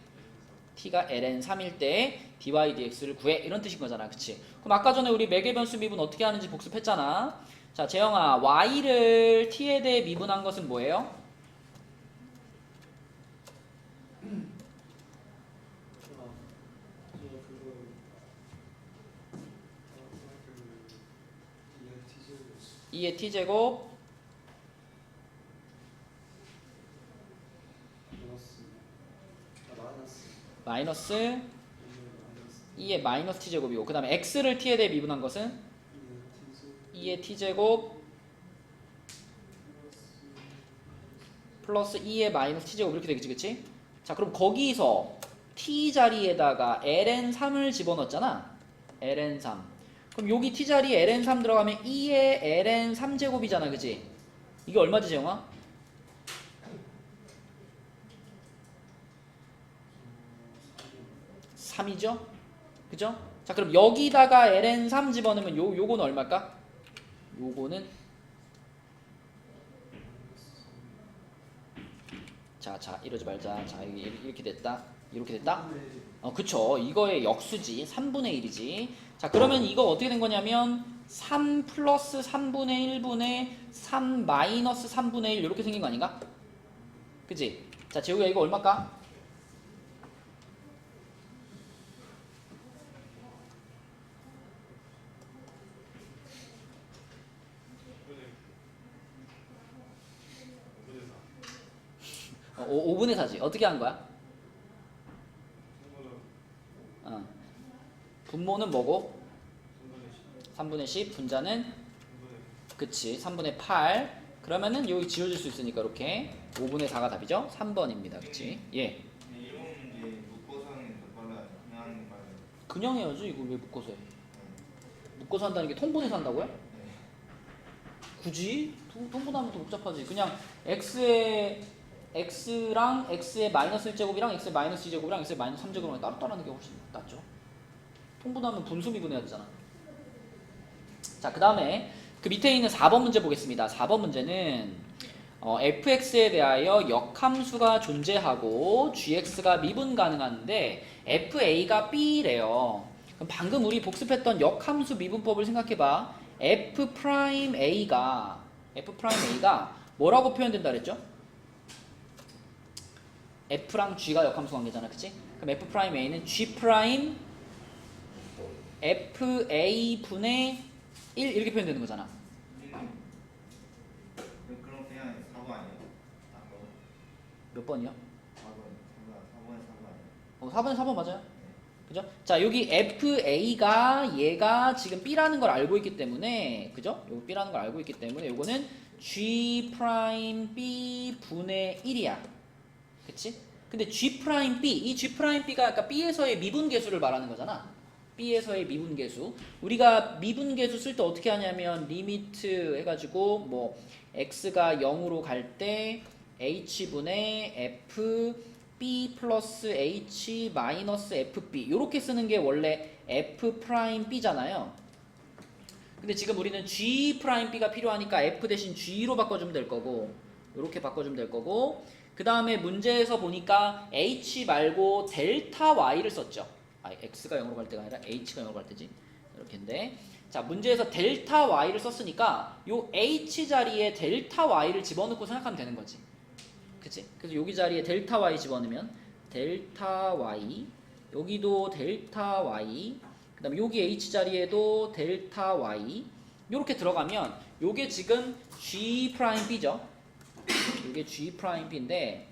t가 ln3일 때 dy dx를 구해, 이런 뜻인 거잖아, 그치? 그럼 아까 전에 우리 매개변수 미분 어떻게 하는지 복습했잖아. 자, 재영아, y를 t에 대해 미분한 것은 뭐예요? 의 t제곱 마이너스 2의 마이너스 t제곱이고, 그 다음에 x를 t에 대해 미분한 것은 2의 t제곱 플러스 2의 마이너스 t제곱, 이렇게 되겠지, 그치? 자, 그럼 거기서 t 자리에다가 ln3을 집어넣었잖아. ln3. 그럼 여기 t 자리에 ln3 들어가면 2의 ln3제곱이잖아, 그치? 이게 얼마지, 재영아? 3이죠? 그죠? 자, 그럼 여기다가 ln3 집어넣으면 요거는 얼마일까? 요거는 자, 이러지 말자. 자, 이렇게 됐다. 이렇게 됐다? 그쵸. 이거의 역수지. 3분의 1이지. 자, 그러면 이거 어떻게 된 거냐면 3 플러스 3분의 1분의 3 마이너스 3분의 1 이렇게 생긴 거 아닌가? 그치? 자, 재우야, 이거 얼마일까? 어, 5분의 4지. 어떻게 한 거야? 분모는 뭐고? 3분의 10. 분자는? 그치. 3분의 8. 그러면은 여기 지워질 수 있으니까 이렇게 5분의 4가 답이죠? 3번입니다. 그치? 예. 일본 문제 묶어서 하는 게 더 빨라요. 그냥 하는 게 빨라요. 그냥 해야지. 이걸 왜 묶어서 해? 묶어서 한다는 게 통분해서 한다고요? 굳이? 통분하면 더 복잡하지. 그냥 x랑 x의 마이너스 1제곱이랑 x의 마이너스 2제곱이랑 x의 마이너스 3제곱이랑 따로 하는 게 훨씬 낫죠. 통분하면 분수 미분해야 되잖아. 자, 그 다음에 그 밑에 있는 4번 문제 보겠습니다. 4번 문제는 fx에 대하여 역함수가 존재하고 gx가 미분 가능한데 fa가 b래요. 그럼 방금 우리 복습했던 역함수 미분법을 생각해봐. f'a가 뭐라고 표현된다 그랬죠? f랑 g가 역함수 관계잖아, 그치? 그럼 f'a는 g' fa 분의 1 이렇게 표현되는 거잖아. 그럼 그냥 4번 아니에요? 4번. 몇 번이요? 4번에 4번 아니에요? 4번에 4번 맞아요. 그죠? 자, 여기 fa가 얘가 지금 b라는 걸 알고 있기 때문에, 그죠? 요거 b라는 걸 알고 있기 때문에 요거는 g' b 분의 1이야. 그치? 근데 g' b, 이 g' b가 아까 b에서의 미분계수를 말하는 거잖아. b에서의 미분계수. 우리가 미분계수 쓸 때 어떻게 하냐면 리미트 해가지고 뭐 x가 0으로 갈 때 h분의 f b 플러스 h 마이너스 fb 요렇게 쓰는 게 원래 f'b잖아요. 근데 지금 우리는 G'B가 필요하니까 F 대신 G로 바꿔주면 될 거고, 이렇게 바꿔주면 될 거고, 그 다음에 문제에서 보니까 H 말고 델타 Y를 썼죠. X가 0으로 갈 때가 아니라 H가 0으로 갈 때지. 이렇게인데, 자, 문제에서 델타 Y를 썼으니까 요 H 자리에 델타 Y를 집어넣고 생각하면 되는 거지. 그치? 그래서 여기 자리에 델타 Y 집어넣으면 델타 Y, 여기도 델타 Y, 그 다음에 여기 H 자리에도 델타 Y, 요렇게 들어가면 요게 지금 G'B죠. 요게 G'B인데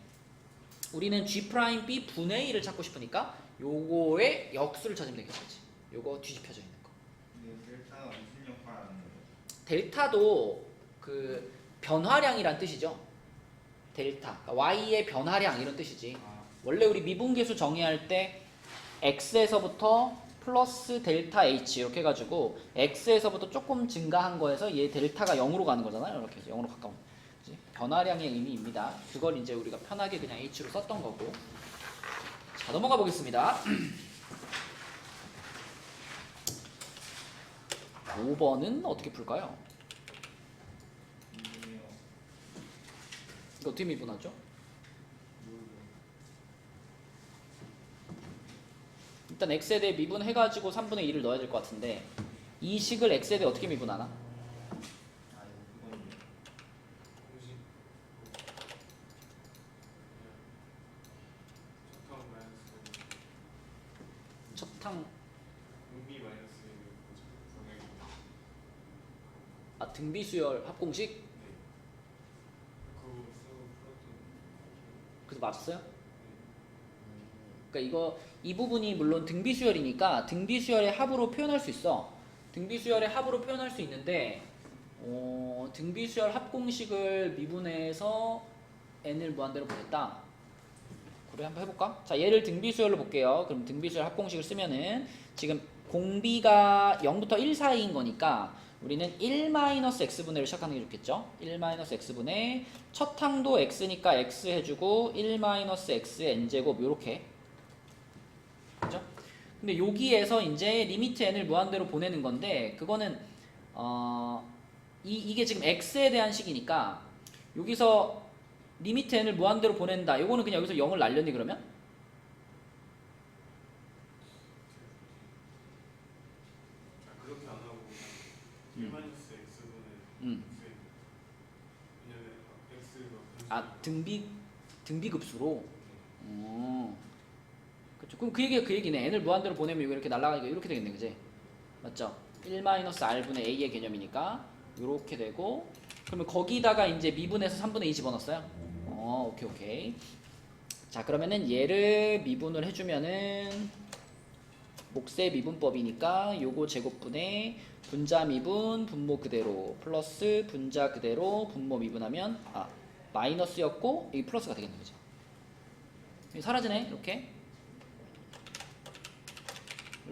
우리는 G'B 분의 1을 찾고 싶으니까 요거의 역수를 찾으면 되겠지. 요거 뒤집혀져 있는 거. 근데 델타가 무슨 역할을 하는 거예요? 델타도 그 변화량이란 뜻이죠. 델타, 그러니까 Y의 변화량 이런 뜻이지. 원래 우리 미분계수 정의할 때 X에서부터 플러스 델타 H 이렇게 해가지고 X에서부터 조금 증가한 거에서 얘 델타가 0으로 가는 거잖아요. 이렇게 해서 0으로 가까운. 그치? 변화량의 의미입니다. 그걸 이제 우리가 편하게 그냥 H로 썼던 거고. 자, 넘어가 보겠습니다. 5번은 어떻게 풀까요? 이거 어떻게 미분하죠? 일단 x에 대해 미분해가지고 3분의 2를 넣어야 될 것 같은데 이 식을 x에 대해 어떻게 미분하나? 아 이거 그거는 공식 첫탕 마이너스 첫탕 등비 마이너스 성향이 등비수열 합공식? 네. 그거 쓰고 풀었던 그래서 맞았어요? 그러니까 이 부분이 물론 등비수열이니까 등비수열의 합으로 표현할 수 있어. 등비수열의 합으로 표현할 수 있는데 등비수열 합공식을 미분해서 n을 무한대로 보냈다. 그래 한번 해볼까? 자, 얘를 등비수열로 볼게요. 그럼 등비수열 합공식을 쓰면은 지금 공비가 0부터 1 사이인 거니까 우리는 1-x분의를 시작하는 게 좋겠죠? 1-x분의 첫 항도 x니까 x 해주고 1-x n제곱 요렇게. 그죠? 근데 여기에서 이제 리미트 n을 무한대로 보내는 건데 그거는 이게 지금 x에 대한 식이니까 여기서 리미트 n을 무한대로 보낸다. 요거는 그냥 여기서 0을 날렸니 그러면? 그렇게 안 하고 그냥 1 마이너스 x분의 음. 왜냐면 x가 등비급수로. 그렇죠. 그럼 그 얘기네. n을 무한대로 보내면 이거 이렇게 날아가니까 이렇게 되겠네, 그지? 맞죠? 1-r분의 a의 개념이니까 이렇게 되고 그러면 거기다가 이제 미분해서 3분의 2 집어넣었어요. 오케이. 자, 그러면은 얘를 미분을 해주면은 몫의 미분법이니까 요거 제곱분의 분자 미분 분모 그대로 플러스 분자 그대로 분모 미분하면 마이너스였고 여기 플러스가 되겠네, 그죠? 여기 사라지네, 이렇게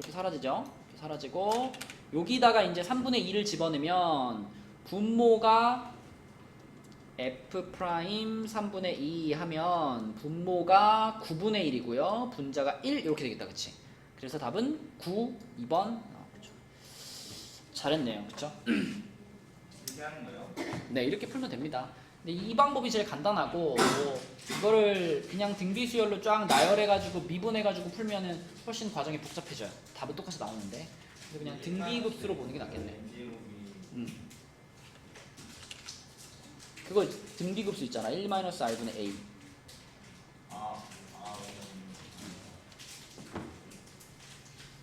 사라지죠? 이렇게 사라지고 여기다가 이제 3분의 2를 집어넣으면 분모가 f 프라임 3분의 2 하면 분모가 9분의 1이고요. 분자가 1 이렇게 되겠다, 그치? 그래서 답은 9, 2번. 그렇죠. 잘했네요, 그렇죠? 이렇게 하는 거예요? 네, 이렇게 풀면 됩니다. 근데 이 방법이 제일 간단하고 이거를 그냥 등비수열로 쫙 나열해가지고 미분해가지고 풀면은 훨씬 과정이 복잡해져요. 답은 똑같이 나오는데 그래서 그냥 등비급수로 보는 게 낫겠네. 그거 등비급수 있잖아. 1-r분의 a.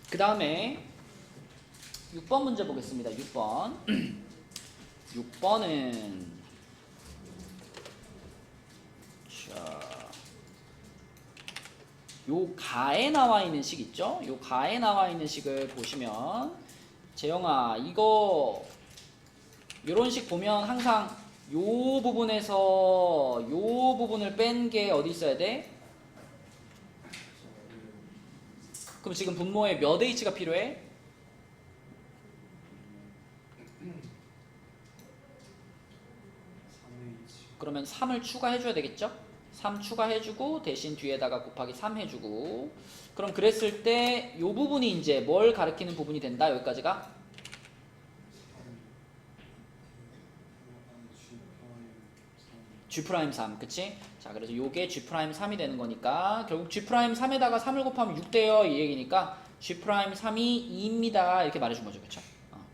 그 다음에 6번 문제 보겠습니다. 6번. 6번은 요 가에 나와 있는 식 있죠? 요 가에 나와 있는 식을 보시면 재영아 이거 요런 식 보면 항상 요 부분에서 요 부분을 뺀 게 어디 있어야 돼? 그럼 지금 분모에 몇 h가 필요해? 그러면 3을 추가해줘야 되겠죠? 3 추가해주고 대신 뒤에다가 곱하기 3 해주고 그럼 그랬을 때 이 부분이 이제 뭘 가리키는 부분이 된다? 여기까지가? G'3 그치? 자 그래서 요게 G'3이 되는 거니까 결국 G'3에다가 3을 곱하면 6 돼요 이 얘기니까 G'3이 2입니다 이렇게 말해준 거죠 그쵸?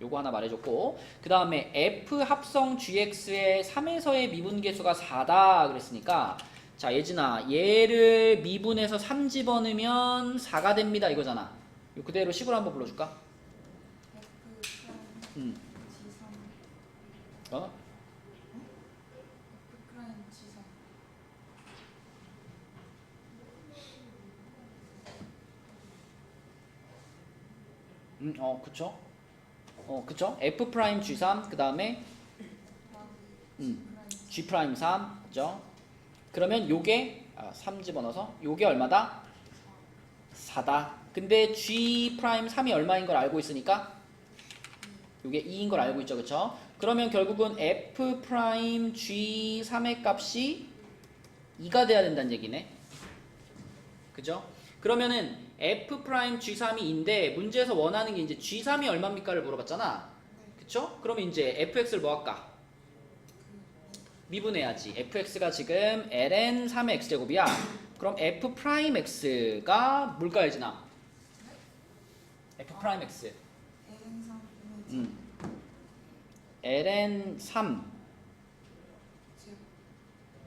요거 하나 말해줬고 그 다음에 F 합성 GX의 3에서의 미분계수가 4다 그랬으니까 자 예진아 얘를 미분해서 3 집어넣으면 4가 됩니다 이거잖아 요 그대로 식으로 한번 불러줄까? F 프라임 음. G3 어? F 프라임 G3 그쵸? 그쵸? F 프라임 G3 그 다음에 G 프라임 3 그죠? 그러면 요게 3 집어넣어서 요게 얼마다? 4다. 근데 G 프라임 3이 얼마인 걸 알고 있으니까 요게 2인 걸 알고 있죠, 그쵸? 그러면 결국은 F 프라임 G3의 값이 2가 돼야 된다는 얘기네. 그죠? 그러면은 F 프라임 G3이 2인데 문제에서 원하는 게 이제 G3이 얼마입니까를 물어봤잖아. 그쵸? 그러면 이제 fx를 뭐 할까? 미분해야지. fx가 지금 ln 3의 x제곱이야. 그럼 f 프라임 x가 뭘까 예진아? f 프라임 x. ln 3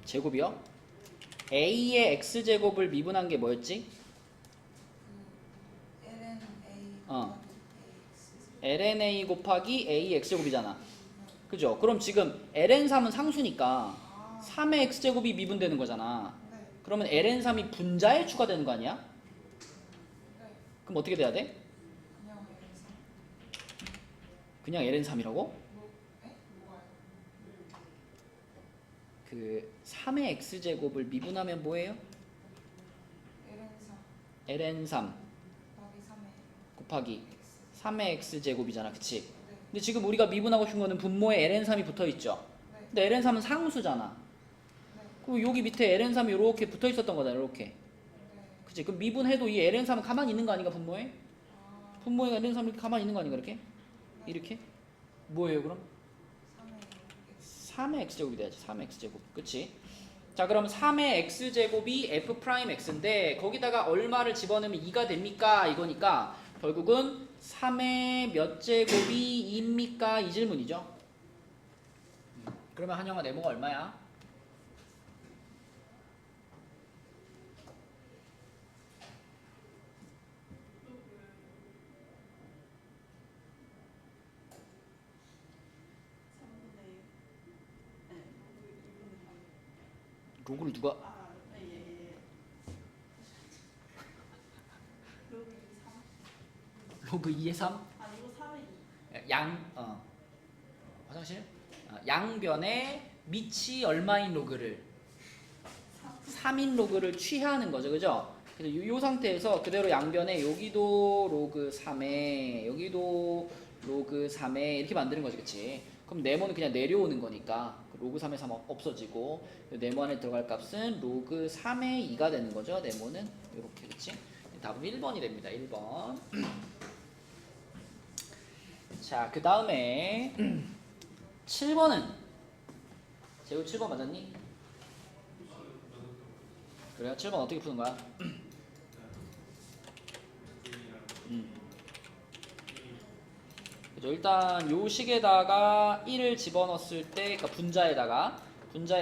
제곱이요? a의 x제곱을 미분한 게 뭐였지? ln a 곱하기 a x제곱이잖아. 그죠? 그럼 지금 ln 3은 상수니까 3의 x제곱이 미분되는 거잖아. 그러면 ln 3이 분자에 추가되는 거 아니야? 그럼 어떻게 돼야 돼? 그냥 ln 3이라고? 그 3의 x제곱을 미분하면 뭐예요? ln 3 곱하기 3의 x제곱이잖아. 그치? 근데 지금 우리가 미분하고 싶은 거는 분모에 ln 3이 붙어있죠? 근데 ln 3은 상수잖아. 그럼 여기 밑에 ln 3이 이렇게 붙어있었던 거잖아. 이렇게. 그치? 그럼 미분해도 이 ln 3은 가만히 있는 거 아닌가 분모에? 분모에 ln 3이 이렇게 가만히 있는 거 아닌가 이렇게? 이렇게? 뭐예요 그럼? 3의 x제곱이 돼야지. 3의 x제곱. 그치? 자 그럼 3의 x제곱이 f 프라임 x인데 거기다가 얼마를 집어넣으면 2가 됩니까? 이거니까 결국은 3의 몇 제곱이 2입니까? 이 질문이죠. 그러면 한영아 네모가 얼마야? 로그를 누가 로그 2의 3? 아니고 3의 2. 화장실? 양변에 밑이 얼마인 로그를 3인 로그를 취하는 거죠. 그죠? 그래서 이 상태에서 그대로 양변에 여기도 로그 3에 여기도 로그 3에 이렇게 만드는 거지. 그치? 그럼 네모는 그냥 내려오는 거니까 로그 3의 3 없어지고 네모 안에 들어갈 값은 로그 3의 2가 되는 거죠. 네모는 이렇게. 그치? 답은 1번이 됩니다. 1번. 자, 그 다음에 7번은 재우 7번 맞았니? 그래요? 7번 어떻게 푸는 거야? 그죠? 일단 요 식에다가 1을 집어넣었을 때, 그러니까 분자에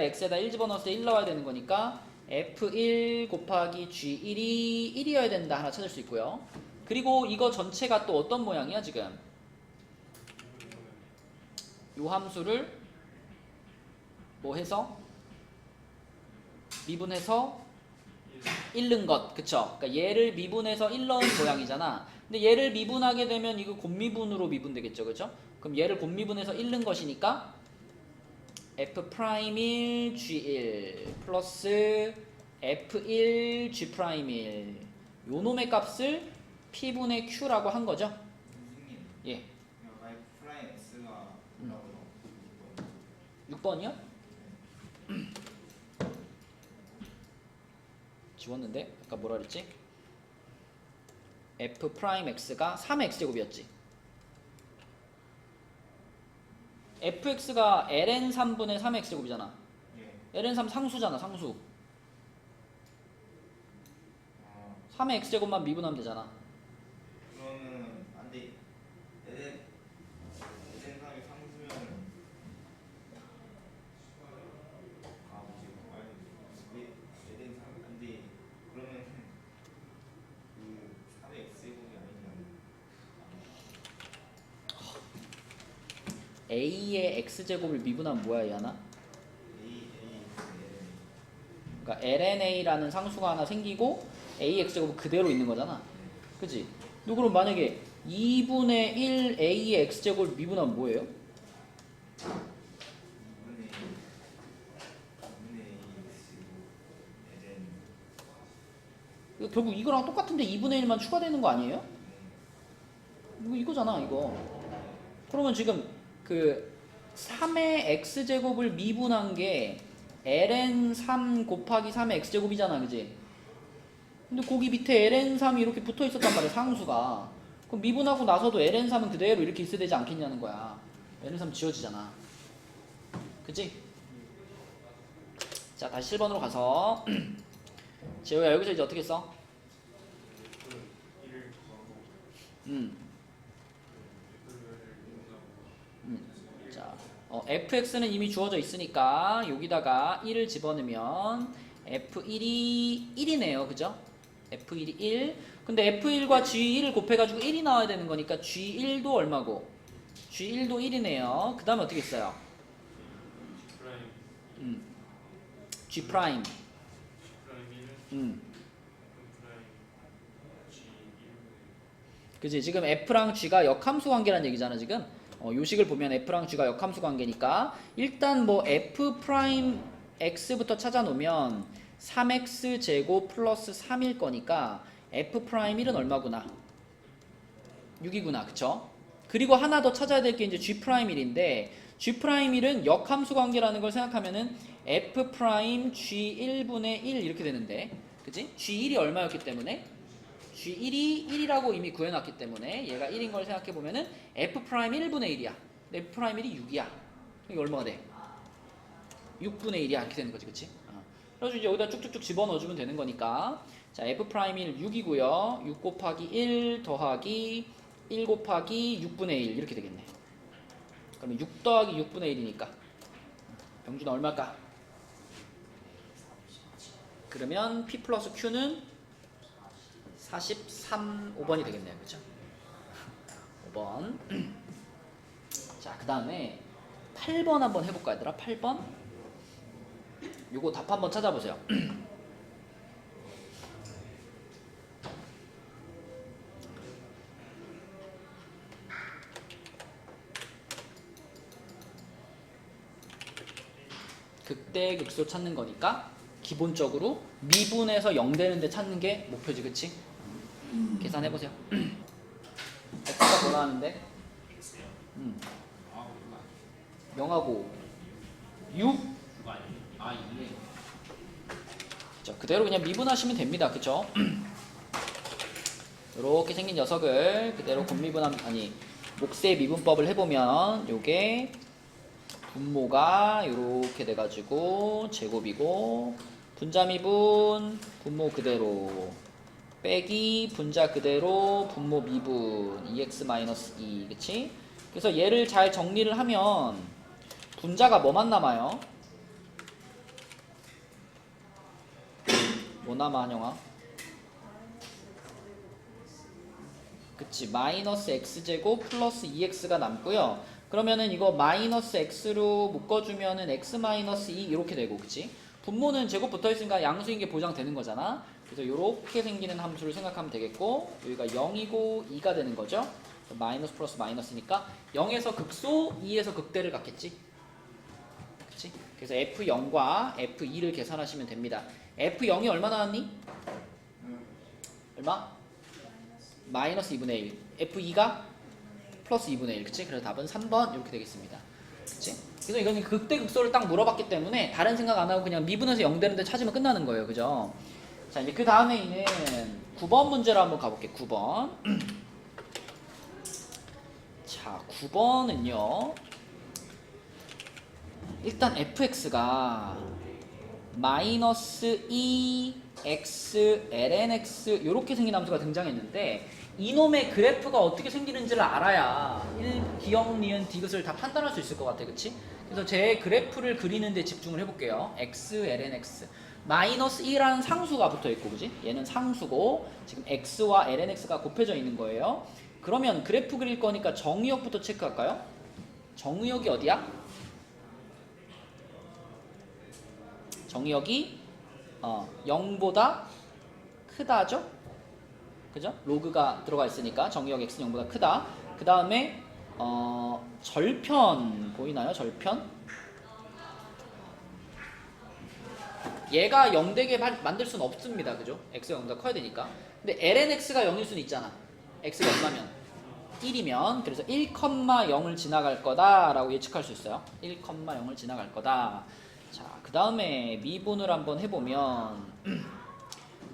x에다 1 집어넣었을 때 1 넣어야 되는 거니까 f1 곱하기 g1이 1이어야 된다 하나 찾을 수 있고요. 그리고 이거 전체가 또 어떤 모양이야 지금? 요 함수를 뭐 해서? 미분해서 1 넣은 것, 그쵸? 그러니까 얘를 미분해서 1 넣은 모양이잖아. 근데 얘를 미분하게 되면 이거 곱미분으로 미분되겠죠, 그죠? 그럼 얘를 곱미분해서 1 넣은 것이니까 f'1 g1 플러스 f1 g'1 요 놈의 값을 p분의 q라고 한 거죠? 선생님, 예. F 프라임 S가 뭐라고요? 6번이요? 지웠는데? 아까 뭐라 그랬지? f 프라임 x가 3의 x제곱이었지. fx가 ln 3분의 3의 x제곱이잖아. ln3 상수잖아, 상수. 아 3의 x제곱만 미분하면 되잖아. 그러면 안돼. 에덴 3이 상수면 아 뭐지? 아니 에덴 3 안돼. 그러면 그 3의 x제곱이 아니면 a의 x제곱을 미분하면 뭐야, 얘나? a 그러니까 lna라는 상수가 하나 생기고 ax제곱은 그대로 있는 거잖아. 그치? 너 그럼 만약에 2분의 1 a의 x제곱을 미분하면 뭐예요? 2분의 2x 에덴 이거 결국 이거랑 똑같은데 2분의 1만 추가되는 거 아니에요? 이거잖아, 이거. 그러면 지금 그 3의 x제곱을 미분한 게 ln3 곱하기 3의 x제곱이잖아, 그지? 근데 거기 밑에 ln3이 이렇게 붙어 있었단 말이야, 상수가. 그럼 미분하고 나서도 ln3은 그대로 이렇게 있어야 되지 않겠냐는 거야. ln3 지워지잖아. 그치? 자, 다시 7번으로 가서 재호야, 여기서 이제 어떻게 써? F는 1을 구하고 음. F를 미분하고 자, fx는 이미 주어져 있으니까 여기다가 1을 집어넣으면 f1이 1이네요. 그죠? f1이 1. 근데 f1과 g1을 곱해가지고 1이 나와야 되는 거니까 g1도 얼마고? g1도 1이네요. 그 다음에 어떻게 써요? G g 프라임. G 프라임은 음. F 프라임 G 1분의 그지? 지금 f랑 g가 역함수 관계란 얘기잖아, 지금. 요식을 보면 f랑 g가 역함수 관계니까 일단 뭐 f 프라임 x부터 찾아놓으면 3x 제곱 플러스 3일 거니까 f 프라임 1은 얼마구나? 6이구나, 그쵸? 그리고 하나 더 찾아야 될 게 이제 g 프라임 1인데 g 프라임 1은 역함수 관계라는 걸 생각하면은 f 프라임 g 1분의 1 이렇게 되는데, 그치? g 1이 얼마였기 때문에 G1이 1이라고 이미 구해놨기 때문에 얘가 1인 걸 생각해보면은 F 프라임 1분의 1이야. F 프라임 1이 6이야. 이게 얼마가 돼? 6분의 1이야. 이렇게 되는 거지, 그치? 그래서 이제 여기다 쭉쭉쭉 집어넣어주면 되는 거니까. 자, F 프라임 1 6이고요. 6 곱하기 1 더하기 1 곱하기 6분의 1 이렇게 되겠네. 그러면 6 더하기 6분의 1이니까. 병준아 얼마일까? 그러면 P 플러스 Q는 43, 5번이 되겠네요. 그쵸? 5번. 자, 그 다음에 8번 한번 해볼까, 얘들아? 8번? 요거 답 한번 찾아보세요. 극대 극소 찾는 거니까 기본적으로 미분에서 0 되는데 찾는 게 목표지, 그치? 계산해보세요. x가 뭐 나왔는데? X요? 0하고 6? 그거 아니에요? 아, 이게 자, 그대로 그냥 미분하시면 됩니다. 그쵸? 이렇게 생긴 녀석을 그대로 곱미분함, 아니 몫의 미분법을 해보면 요게 분모가 요렇게 돼가지고 제곱이고 분자 미분 분모 그대로 빼기 분자 그대로 분모 미분 2x-2 그치? 그래서 얘를 잘 정리를 하면 분자가 뭐만 남아요? 뭐 남아, 한영아? 그치, 마이너스 x제곱 플러스 2x가 남고요. 그러면은 이거 마이너스 x로 묶어주면은 x 마이너스 2 이렇게 되고, 그치? 분모는 제곱 붙어있으니까 양수인 게 보장되는 거잖아. 그래서 이렇게 생기는 함수를 생각하면 되겠고, 여기가 0이고 2가 되는 거죠. 마이너스 플러스 마이너스니까 0에서 극소, 2에서 극대를 갖겠지. 그치? 그래서 F0과 F2를 계산하시면 됩니다. F0이 얼마 나왔니? 얼마? 마이너스 2분의 1. F2가 플러스 2분의 1. 그치? 그래서 답은 3번 이렇게 되겠습니다. 그치? 그래서 이거는 극대 극소를 딱 물어봤기 때문에 다른 생각 안 하고 그냥 미분해서 0 되는데 찾으면 끝나는 거예요. 그죠? 자, 이제 그 다음에 있는 9번 문제로 한번 가볼게요. 9번. 자, 9번은요. 일단 fx가 마이너스 2x lnx 이렇게 생긴 함수가 등장했는데 이놈의 그래프가 어떻게 생기는지를 알아야 1, 기억, 니은, 디귿을 다 판단할 수 있을 것 같아. 그치? 그래서 제 그래프를 그리는 데 집중을 해볼게요. x, lnx 마이너스 2라는 상수가 붙어있고 그지? 얘는 상수고 지금 x와 lnx가 곱해져 있는 거예요. 그러면 그래프 그릴 거니까 정의역부터 체크할까요? 정의역이 어디야? 정의역이 0보다 크다죠? 그죠? 로그가 들어가 있으니까 정의역 x는 0보다 크다. 그 다음에 절편 보이나요? 절편? 얘가 0되게 만들 수는 없습니다. 그죠? x가 0보다 커야 되니까. 근데 lnx가 0일 수는 있잖아. x가 얼마면? 1이면 그래서 1,0을 지나갈 거다라고 예측할 수 있어요. 1,0을 지나갈 거다. 자, 그 다음에 미분을 한번 해보면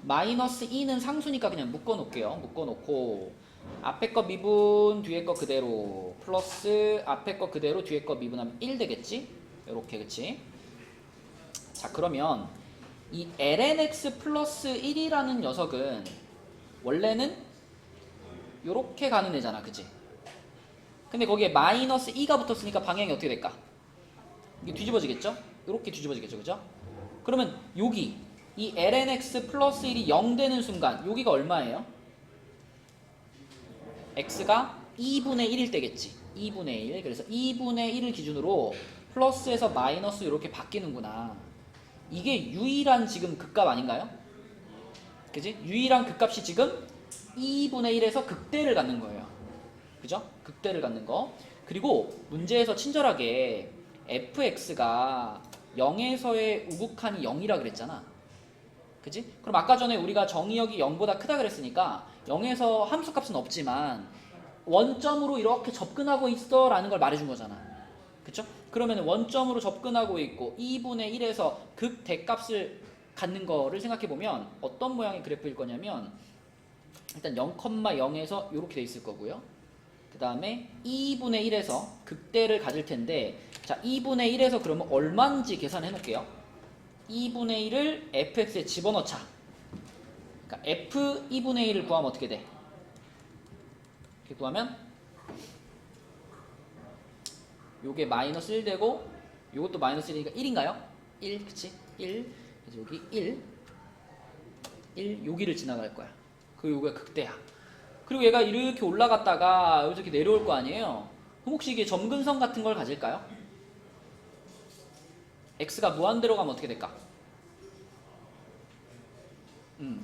마이너스 2는 상수니까 그냥 묶어놓을게요. 묶어놓고 앞에 거 미분 뒤에 거 그대로 플러스 앞에 거 그대로 뒤에 거 미분하면 1 되겠지? 요렇게 그치? 자, 그러면 이 lnx 플러스 1이라는 녀석은 원래는 요렇게 가는 애잖아. 그치? 근데 거기에 마이너스 2가 붙었으니까 방향이 어떻게 될까? 이게 뒤집어지겠죠? 요렇게 뒤집어지겠죠. 그죠? 그러면 여기 이 lnx 플러스 1이 0 되는 순간 여기가 얼마예요? x가 2분의 1일 때겠지. 2분의 1. 그래서 2분의 1을 기준으로 플러스에서 마이너스 이렇게 바뀌는구나. 이게 유일한 지금 극값 아닌가요? 그지? 유일한 극값이 지금 2분의 1에서 극대를 갖는 거예요. 그죠? 극대를 갖는 거. 그리고 문제에서 친절하게 fx가 0에서의 우극한이 0이라 그랬잖아. 그지? 그럼 아까 전에 우리가 정의역이 0보다 크다 그랬으니까 0에서 함수값은 없지만 원점으로 이렇게 접근하고 있어 라는 걸 말해준 거잖아. 그쵸? 그러면 원점으로 접근하고 있고 2분의 1에서 극대값을 갖는 거를 생각해보면 어떤 모양의 그래프일 거냐면 일단 0,0에서 이렇게 돼 있을 거고요. 그 다음에 2분의 1에서 극대를 가질 텐데 자, 2분의 1에서 그러면 얼마인지 계산해 놓을게요. 2분의 1을 fx에 집어넣자. 그러니까 f 2분의 1을 구하면 어떻게 돼? 이렇게 구하면 요게 마이너스 1 되고 요것도 마이너스 1이니까 1인가요? 1 그치? 1 그래서 여기 1 여기를 지나갈 거야. 그리고 요게 극대야. 그리고 얘가 이렇게 올라갔다가 여기서 이렇게 내려올 거 아니에요? 그럼 혹시 이게 점근성 같은 걸 가질까요? x가 무한대로 가면 어떻게 될까?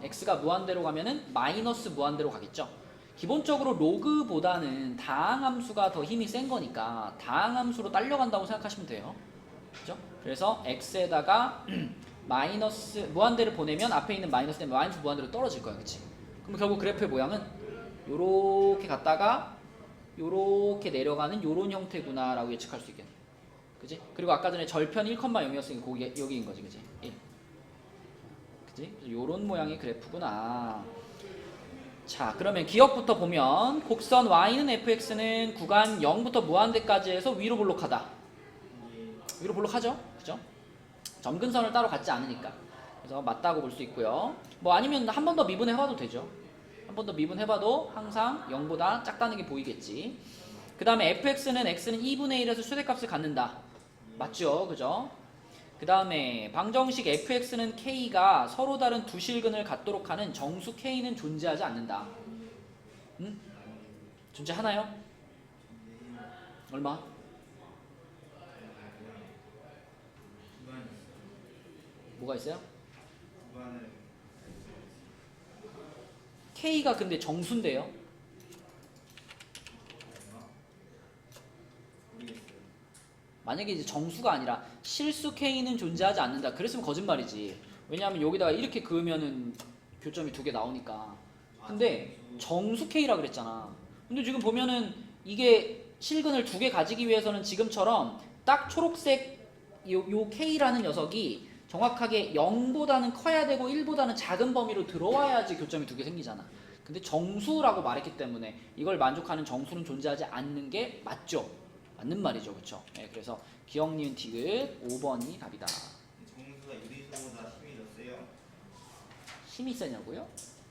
x가 무한대로 가면은 마이너스 무한대로 가겠죠. 기본적으로 로그보다는 다항함수가 더 힘이 센 거니까 다항함수로 딸려간다고 생각하시면 돼요. 그죠? 그래서 x에다가 마이너스 무한대를 보내면 앞에 있는 마이너스 때문에 마이너스 무한대로 떨어질 거야. 그치? 그럼 결국 그래프의 모양은 요렇게 갔다가 요렇게 내려가는 요런 형태구나 라고 예측할 수 있겠네. 그지? 그리고 아까 전에 절편 1,0이었으니까 거기 여기인 거지. 그지? 1. 그지? 요런 모양의 그래프구나. 자, 그러면 기억부터 보면 곡선 y는 fx는 구간 0부터 무한대까지 해서 위로 볼록하다. 위로 볼록하죠? 그죠? 점근선을 따로 갖지 않으니까. 그래서 맞다고 볼 수 있고요. 뭐 아니면 한 번 더 미분해봐도 되죠. 한 번 더 미분해봐도 항상 0보다 작다는 게 보이겠지. 그 다음에 fx는 x는 2분의 1에서 최대값을 갖는다. 맞죠? 그죠? 그 다음에 방정식 fx는 k가 서로 다른 두 실근을 갖도록 하는 정수 k는 존재하지 않는다. 응? 존재하나요? 얼마? 뭐가 있어요? k가 근데 정수인데요? 만약에 이제 정수가 아니라 실수 k는 존재하지 않는다. 그랬으면 거짓말이지. 왜냐하면 여기다가 이렇게 그으면은 교점이 두 개 나오니까. 근데 정수 k라 그랬잖아. 근데 지금 보면은 이게 실근을 두 개 가지기 위해서는 지금처럼 딱 초록색 요 k라는 녀석이 정확하게 0보다는 커야 되고 1보다는 작은 범위로 들어와야지 교점이 두 개 생기잖아. 근데 정수라고 말했기 때문에 이걸 만족하는 정수는 존재하지 않는 게 맞죠. 맞는 말이죠. 그쵸? 네, 그래서 기억, 니은, 디귿 5번이 답이다. 정수가 1일 유리수보다 힘이 더 세요? 힘이 세냐고요?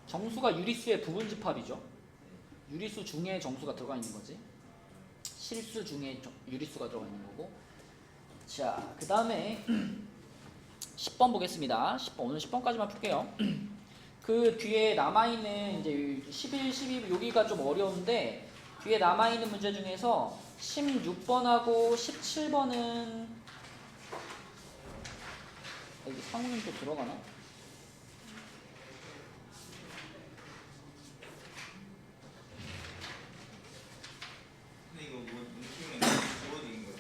정수가 유리수의 부분 집합이죠. 유리수 중에 정수가 들어가 있는 거지. 실수 중에 유리수가 들어가 있는 거고. 자, 그 다음에 10번 보겠습니다. 10번, 오늘 10번까지만 풀게요. 그 뒤에 남아있는 이제 11, 12 여기가 좀 어려운데 뒤에 남아있는 문제 중에서 16번하고 17번은 여기 상호는 또 들어가나? 근데 이거 뭐 느낌은 주어진 거예요?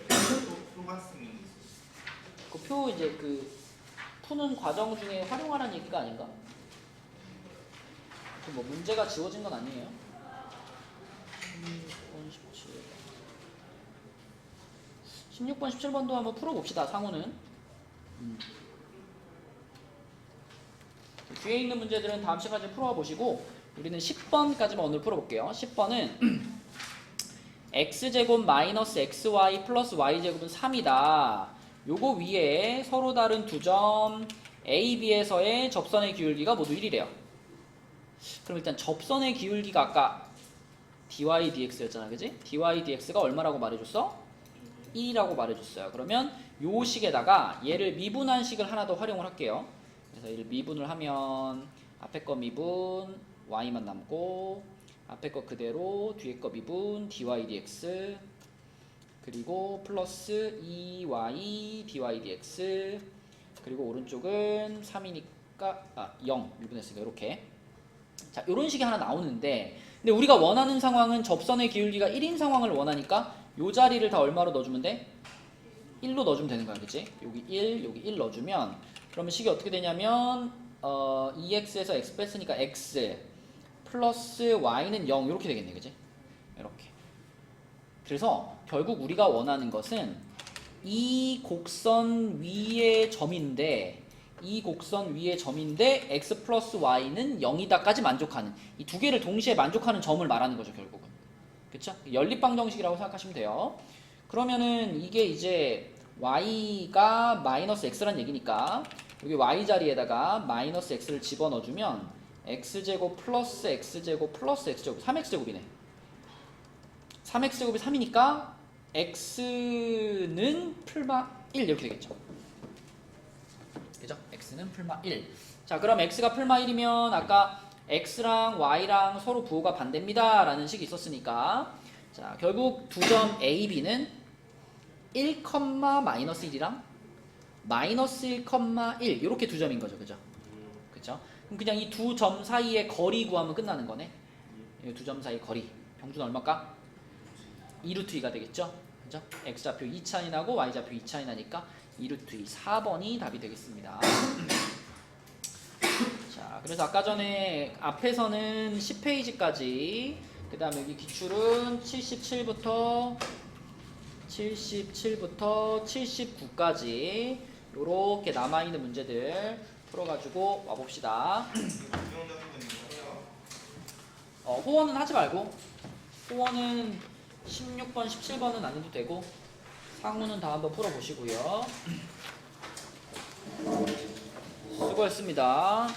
표가 쓰는 게 있어요. 그 표 이제 그 푸는 과정 중에 활용하라는 얘기가 아닌가? 그 뭐 문제가 지워진 건 아니에요? 16번, 17번도 한번 풀어봅시다. 상호는. 뒤에 있는 문제들은 다음 시간에 풀어보시고 우리는 10번까지만 오늘 풀어볼게요. 10번은 x제곱 마이너스 xy 플러스 y제곱은 3이다. 요거 위에 서로 다른 두 점 A, B에서의 접선의 기울기가 모두 1이래요. 그럼 일단 접선의 기울기가 아까 dy dx였잖아, 그지? dy dx가 얼마라고 말해줬어? 1이라고 말해줬어요. 그러면 요 식에다가 얘를 미분한 식을 하나 더 활용을 할게요. 그래서 얘를 미분을 하면 앞에 거 미분 y만 남고 앞에 거 그대로 뒤에 거 미분 dy dx 그리고 플러스 2y dy dx 그리고 오른쪽은 3이니까 0 미분했으니까 이렇게. 자, 이런 식이 하나 나오는데 근데 우리가 원하는 상황은 접선의 기울기가 1인 상황을 원하니까 요 자리를 다 얼마로 넣어주면 돼? 1로 넣어주면 되는 거야, 그치? 여기 1, 여기 1 넣어주면 그러면 식이 어떻게 되냐면 2x에서 x 뺐으니까 x 플러스 y는 0 이렇게 되겠네, 그치? 이렇게. 그래서 결국 우리가 원하는 것은 이 곡선 위의 점인데 x 플러스 y는 0이다까지 만족하는 이 두 개를 동시에 만족하는 점을 말하는 거죠, 결국은. 그쵸? 연립방정식이라고 생각하시면 돼요. 그러면은 이게 이제 y가 마이너스 x란 얘기니까 여기 y 자리에다가 마이너스 x를 집어넣어주면 x제곱 플러스 x제곱 플러스 x제곱 3x제곱이네. 3x제곱이 3이니까 x는 풀마 1 이렇게 되겠죠. 그죠? x는 풀마 1. 자, 그럼 x가 풀마 1이면 아까 x랑 y랑 서로 부호가 반대입니다 라는 식이 있었으니까 자, 결국 두 점 a, b는 1, 마이너스 1이랑 마이너스 1, 1 이렇게 두 점인 거죠. 그죠? 그죠? 그럼 그냥 이 두 점 사이의 거리 구하면 끝나는 거네. 이 두 점 사이 거리 평균 얼마일까? 2루트 2가 되겠죠? 그죠? x좌표 2차이 나고 y좌표 2차이 나니까 2루트 2 4번이 답이 되겠습니다. 자, 그래서 아까 전에 앞에서는 10페이지까지 그 다음에 여기 기출은 77부터 79까지 요렇게 남아있는 문제들 풀어가지고 와봅시다. 호원은 하지 말고 호원은 16번, 17번은 안 해도 되고 상호는 다 한번 풀어보시고요. 수고했습니다.